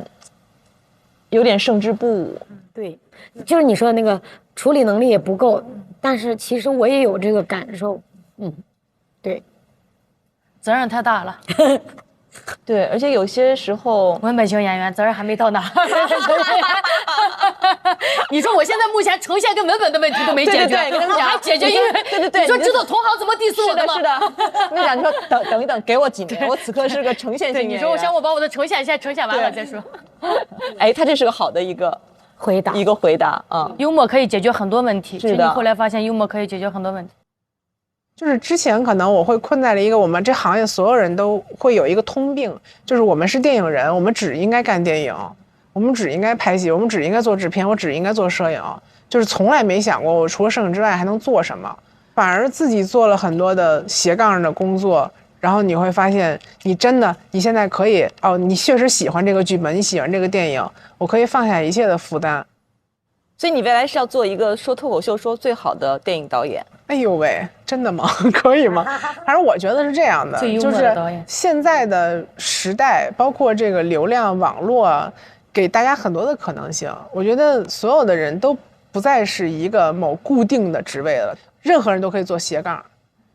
胜之不武。对，就是你说的那个处理能力也不够，但是其实我也有这个感受。对，责任太大了。对，而且有些时候文本型演员责任还没到那。你说我现在目前呈现跟文本的问题都没解决，对，跟他们讲还解决，因为对，你说知道同行怎么 diss 我的吗？是的。我讲你说等一等，给我几年，我此刻是个呈现性演员。你说我想我把我的呈现先呈现完了再说。哎，他这是个好的一个回答啊。幽默可以解决很多问题，是的。你后来发现幽默可以解决很多问题。就是之前可能我会困在了一个我们这行业所有人都会有一个通病，就是我们是电影人，我们只应该干电影，我们只应该拍戏，我们只应该做制片，我只应该做摄影，就是从来没想过我除了摄影之外还能做什么，反而自己做了很多的斜杠的工作，然后你会发现你现在可以你确实喜欢这个剧本，你喜欢这个电影，我可以放下一切的负担。所以你未来是要做一个说脱口秀说最好的电影导演？哎呦喂，真的吗？可以吗？反正我觉得是这样的，就是现在的时代，包括这个流量网络，给大家很多的可能性。我觉得所有的人都不再是一个某固定的职位了，任何人都可以做斜杠。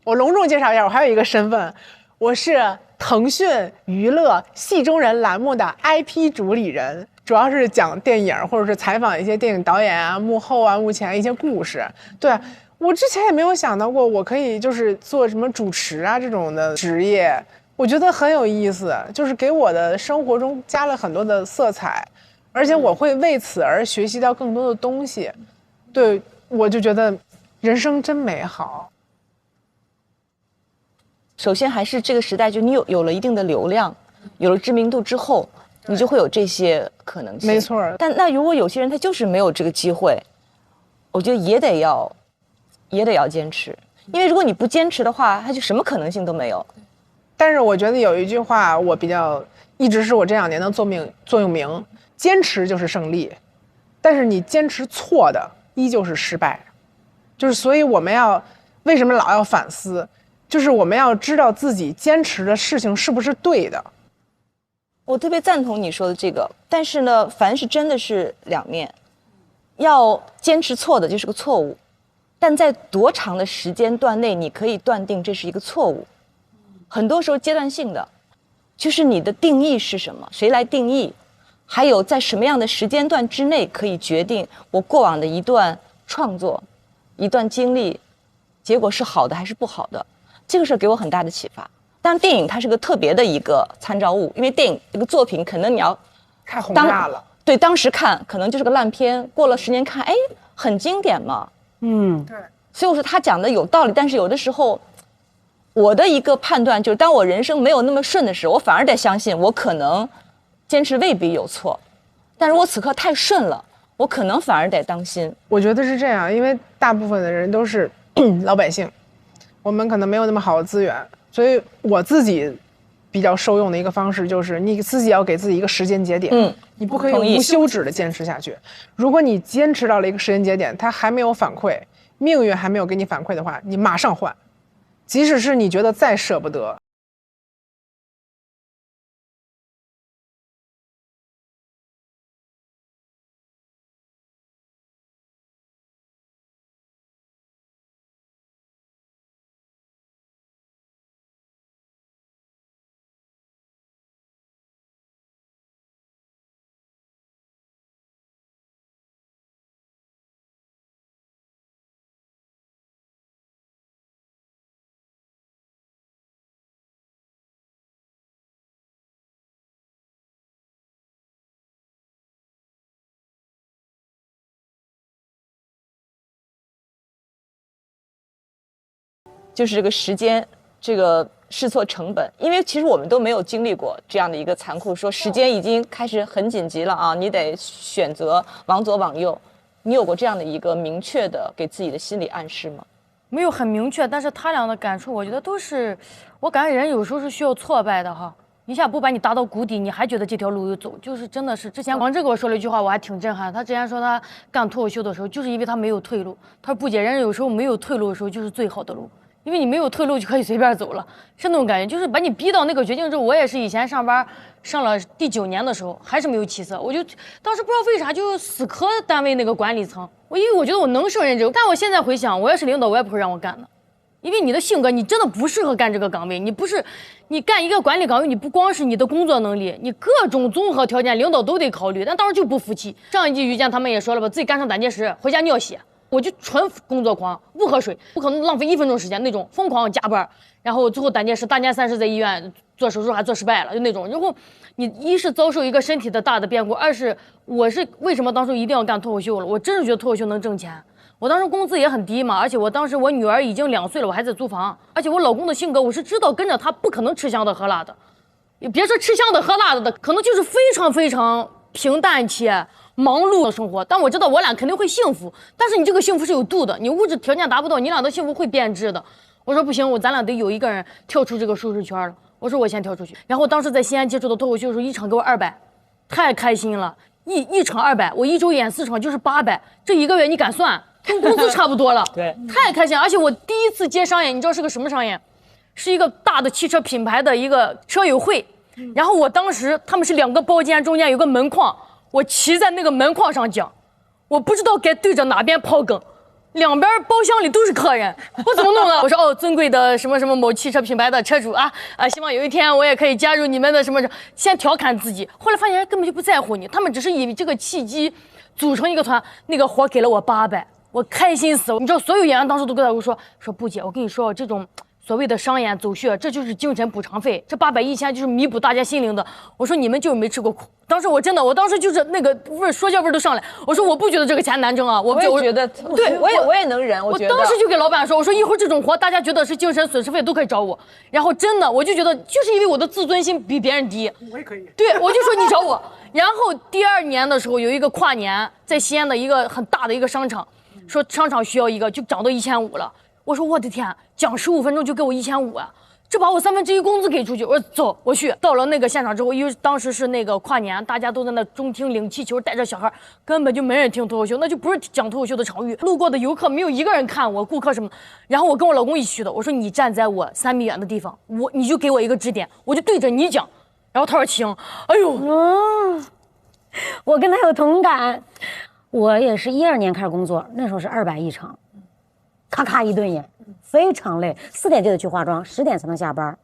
我隆重介绍一下，我还有一个身份，我是腾讯娱乐戏中人栏目的 IP 主理人，主要是讲电影或者是采访一些电影导演啊、幕后啊、幕前一些故事。对，我之前也没有想到过我可以就是做什么主持啊这种的职业，我觉得很有意思，就是给我的生活中加了很多的色彩，而且我会为此而学习到更多的东西。对，我就觉得人生真美好。首先还是这个时代，就你有了一定的流量，有了知名度之后，你就会有这些可能性。没错。但那如果有些人他就是没有这个机会，我觉得也得要坚持，因为如果你不坚持的话，他就什么可能性都没有。但是我觉得有一句话我一直是我这2年的座右铭：坚持就是胜利，但是你坚持错的依旧是失败。就是所以我们为什么老要反思？就是我们要知道自己坚持的事情是不是对的。我特别赞同你说的这个，但是呢，凡是真的是两面，要坚持错的就是个错误，但在多长的时间段内，你可以断定这是一个错误。很多时候阶段性的，就是你的定义是什么，谁来定义，还有在什么样的时间段之内可以决定我过往的一段创作、一段经历，结果是好的还是不好的。这个事给我很大的启发。当然，电影它是个特别的一个参照物，因为电影这个作品可能你要太宏大了，对，当时看可能就是个烂片，过了10年看，哎，很经典嘛。对。所以我说他讲的有道理，但是有的时候，我的一个判断就是，当我人生没有那么顺的时候，我反而得相信我可能坚持未必有错，但如果此刻太顺了，我可能反而得当心。我觉得是这样，因为大部分的人都是老百姓。我们可能没有那么好的资源，所以我自己比较受用的一个方式就是你自己要给自己一个时间节点，你不可以无休止的坚持下去。如果你坚持到了一个时间节点，它还没有反馈，命运还没有给你反馈的话，你马上换，即使是你觉得再舍不得。就是这个时间，这个试错成本，因为其实我们都没有经历过这样的一个残酷，说时间已经开始很紧急了啊，你得选择往左往右。你有过这样的一个明确的给自己的心理暗示吗？没有很明确，但是他俩的感触，我觉得都是，我感觉人有时候是需要挫败的哈，一下不把你打到谷底，你还觉得这条路有走，就是真的是之前王志给我说了一句话，我还挺震撼。他之前说他干脱口秀的时候，就是因为他没有退路。他说不姐，人有时候没有退路的时候就是最好的路。因为你没有退路就可以随便走了，是那种感觉，就是把你逼到那个绝境之后。我也是以前上班上了第9年的时候，还是没有起色，我就当时不知道为啥就死磕单位那个管理层，因为我觉得我能胜任这个，但我现在回想，我要是领导，我也不会让我干的，因为你的性格，你真的不适合干这个岗位，你干一个管理岗位，你不光是你的工作能力，你各种综合条件领导都得考虑，但当时就不服气。上一季遇见他们也说了吧，自己干上胆结石，回家尿血。我就纯工作狂，不喝水，不可能浪费1分钟时间那种，疯狂加班，然后最后胆结石，大年30在医院做手术还做失败了，就那种。然后你一是遭受一个身体的大的变故，二是我是为什么当时一定要干脱口秀了？我真是觉得脱口秀能挣钱。我当时工资也很低嘛，而且我当时我女儿已经2岁了，我还在租房，而且我老公的性格我是知道跟着他不可能吃香的喝辣的，也别说吃香的喝辣的，可能就是非常非常平淡且忙碌的生活，但我知道我俩肯定会幸福，但是你这个幸福是有度的，你物质条件达不到，你俩的幸福会变质的。我说不行，咱俩得有一个人跳出这个舒适圈了。我说我先跳出去。然后当时在西安接触的脱口秀的时候，一场给我200，太开心了，一场200，我1周演4场就是800，这1个月你敢算，跟工资差不多了。对，太开心了。而且我第一次接商演，你知道是个什么商演？是一个大的汽车品牌的一个车友会，然后我当时他们是2个包间，中间有个门框。我骑在那个门框上讲，我不知道该对着哪边抛梗。两边包厢里都是客人，我怎么弄呢？我说哦，尊贵的什么什么某汽车品牌的车主啊，希望有一天我也可以加入你们的什么什么，先调侃自己，后来发现人根本就不在乎你，他们只是以这个契机组成一个团，那个活给了我800，我开心死了。你知道，所有演员当时都跟我说布姐，我跟你说这种所谓的商演走穴，这就是精神补偿费，这800、1000就是弥补大家心灵的。我说你们就是没吃过苦。当时我当时就是那个味儿，说教味儿都上来。我说我不觉得这个钱难挣啊，我也觉得，对我也能忍。我当时就给老板说，我说一会儿这种活大家觉得是精神损失费都可以找我。然后真的我就觉得就是因为我的自尊心比别人低，我也可以。对，我就说你找我。然后第2年的时候有一个跨年，在西安的一个很大的一个商场，说商场需要一个，就涨到1500了。我说我的天，讲15分钟就给我1500啊！这把我1/3工资给出去。我说走，我去。到了那个现场之后，因为当时是那个跨年，大家都在那中厅领气球，带着小孩，根本就没人听脱口秀，那就不是讲脱口秀的场域。路过的游客没有一个人看我，顾客什么。然后我跟我老公一起去的，我说你站在我3米远的地方，你就给我一个指点，我就对着你讲。然后他说行。哎呦，我跟他有同感。我也是12年开始工作，那时候是200一场，咔咔一顿演，非常累，4点就得去化妆，10点才能下班。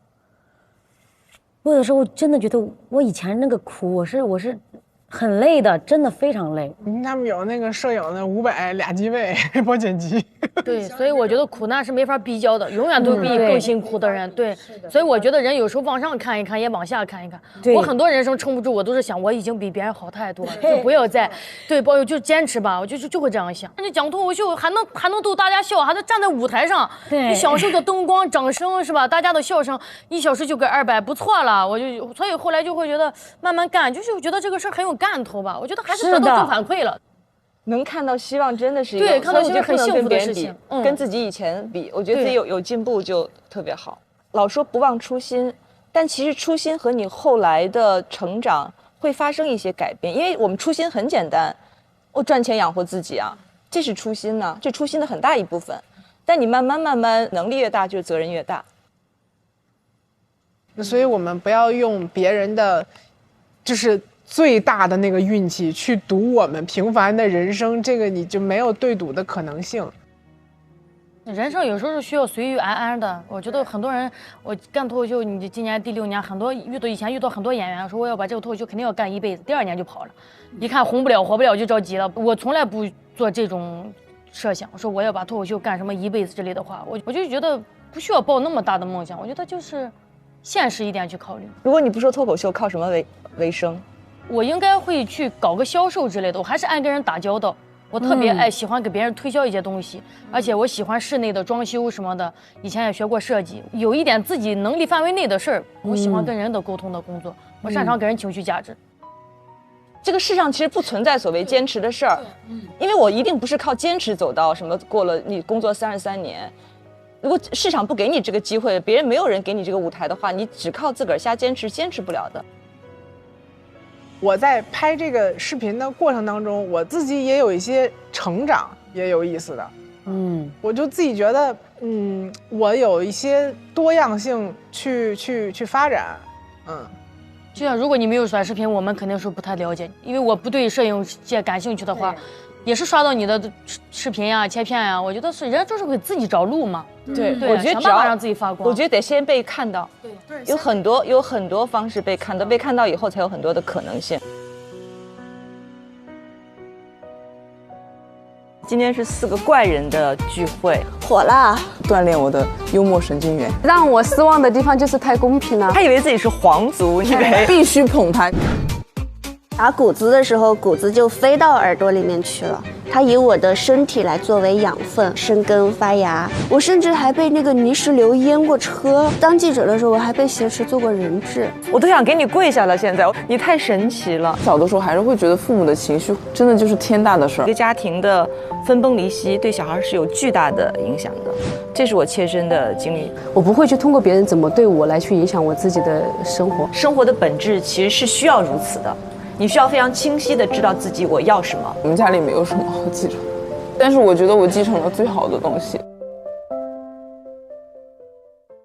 我有的时候真的觉得我以前那个苦，我是很累的，真的非常累。他们有那个摄影的500俩机位包剪辑。对，所以我觉得苦难是没法比较的，永远都比你更辛苦的人。对，所以我觉得人有时候往上看一看，也往下看一看。我很多人生撑不住，我都是想我已经比别人好太多了，就不要再就坚持吧，我就会这样想。你讲脱口秀还能逗大家笑，还能站在舞台上，你享受着灯光、掌声是吧？大家的笑声，1小时就给200，不错了。所以后来就会觉得慢慢干，就是觉得这个事儿很有干头吧。我觉得还是得到正反馈了。能看到希望真的是一个，对，看到希望很幸福的事情。跟自己以前比，我觉得自己有进步就特别好。老说不忘初心，但其实初心和你后来的成长会发生一些改变，因为我们初心很简单，我赚钱养活自己啊，这是初心呢，这初心的很大一部分。但你慢慢能力越大，就是责任越大。所以我们不要用别人的，就是最大的那个运气去赌我们平凡的人生，这个你就没有对赌的可能性。人生有时候是需要随遇而安的。我觉得很多人，我干脱口秀，你今年第6年，很多以前遇到很多演员说我要把这个脱口秀肯定要干一辈子，第2年就跑了，一看红不了火不了就着急了。我从来不做这种设想，说我要把脱口秀干什么一辈子之类的话，我就觉得不需要抱那么大的梦想，我觉得就是现实一点去考虑。如果你不说脱口秀，靠什么为生？我应该会去搞个销售之类的，我还是爱跟人打交道。我特别喜欢给别人推销一些东西，而且我喜欢室内的装修什么的，以前也学过设计，有一点自己能力范围内的事儿，我喜欢跟人的沟通的工作，我擅长给人情绪价值。这个世上其实不存在所谓坚持的事儿，因为我一定不是靠坚持走到什么过了你工作33年。如果市场不给你这个机会，别人没有人给你这个舞台的话，你只靠自个儿瞎坚持不了的。我在拍这个视频的过程当中，我自己也有一些成长，也有意思的。我就自己觉得，我有一些多样性去发展。就像如果你没有短视频，我们肯定是不太了解，因为我不对摄影界感兴趣的话，也是刷到你的视频呀、切片呀，我觉得是人就是会自己找路嘛。对，我觉得只要让自己发光，我觉得得先被看到。对，有很多方式被看到，被看到以后才有很多的可能性。今天是4个怪人的聚会，火了，锻炼我的幽默神经元。让我失望的地方就是太公平了。他以为自己是皇族，以为必须捧他。打谷子的时候，谷子就飞到耳朵里面去了。它以我的身体来作为养分，生根发芽。我甚至还被那个泥石流淹过车。当记者的时候，我还被挟持做过人质。我都想给你跪下了。现在你太神奇了。小的时候还是会觉得父母的情绪真的就是天大的事儿。一个家庭的分崩离析对小孩是有巨大的影响的，这是我切身的经历。我不会去通过别人怎么对我来去影响我自己的生活。生活的本质其实是需要如此的。你需要非常清晰地知道自己我要什么。我们家里没有什么好继承，但是我觉得我继承了最好的东西。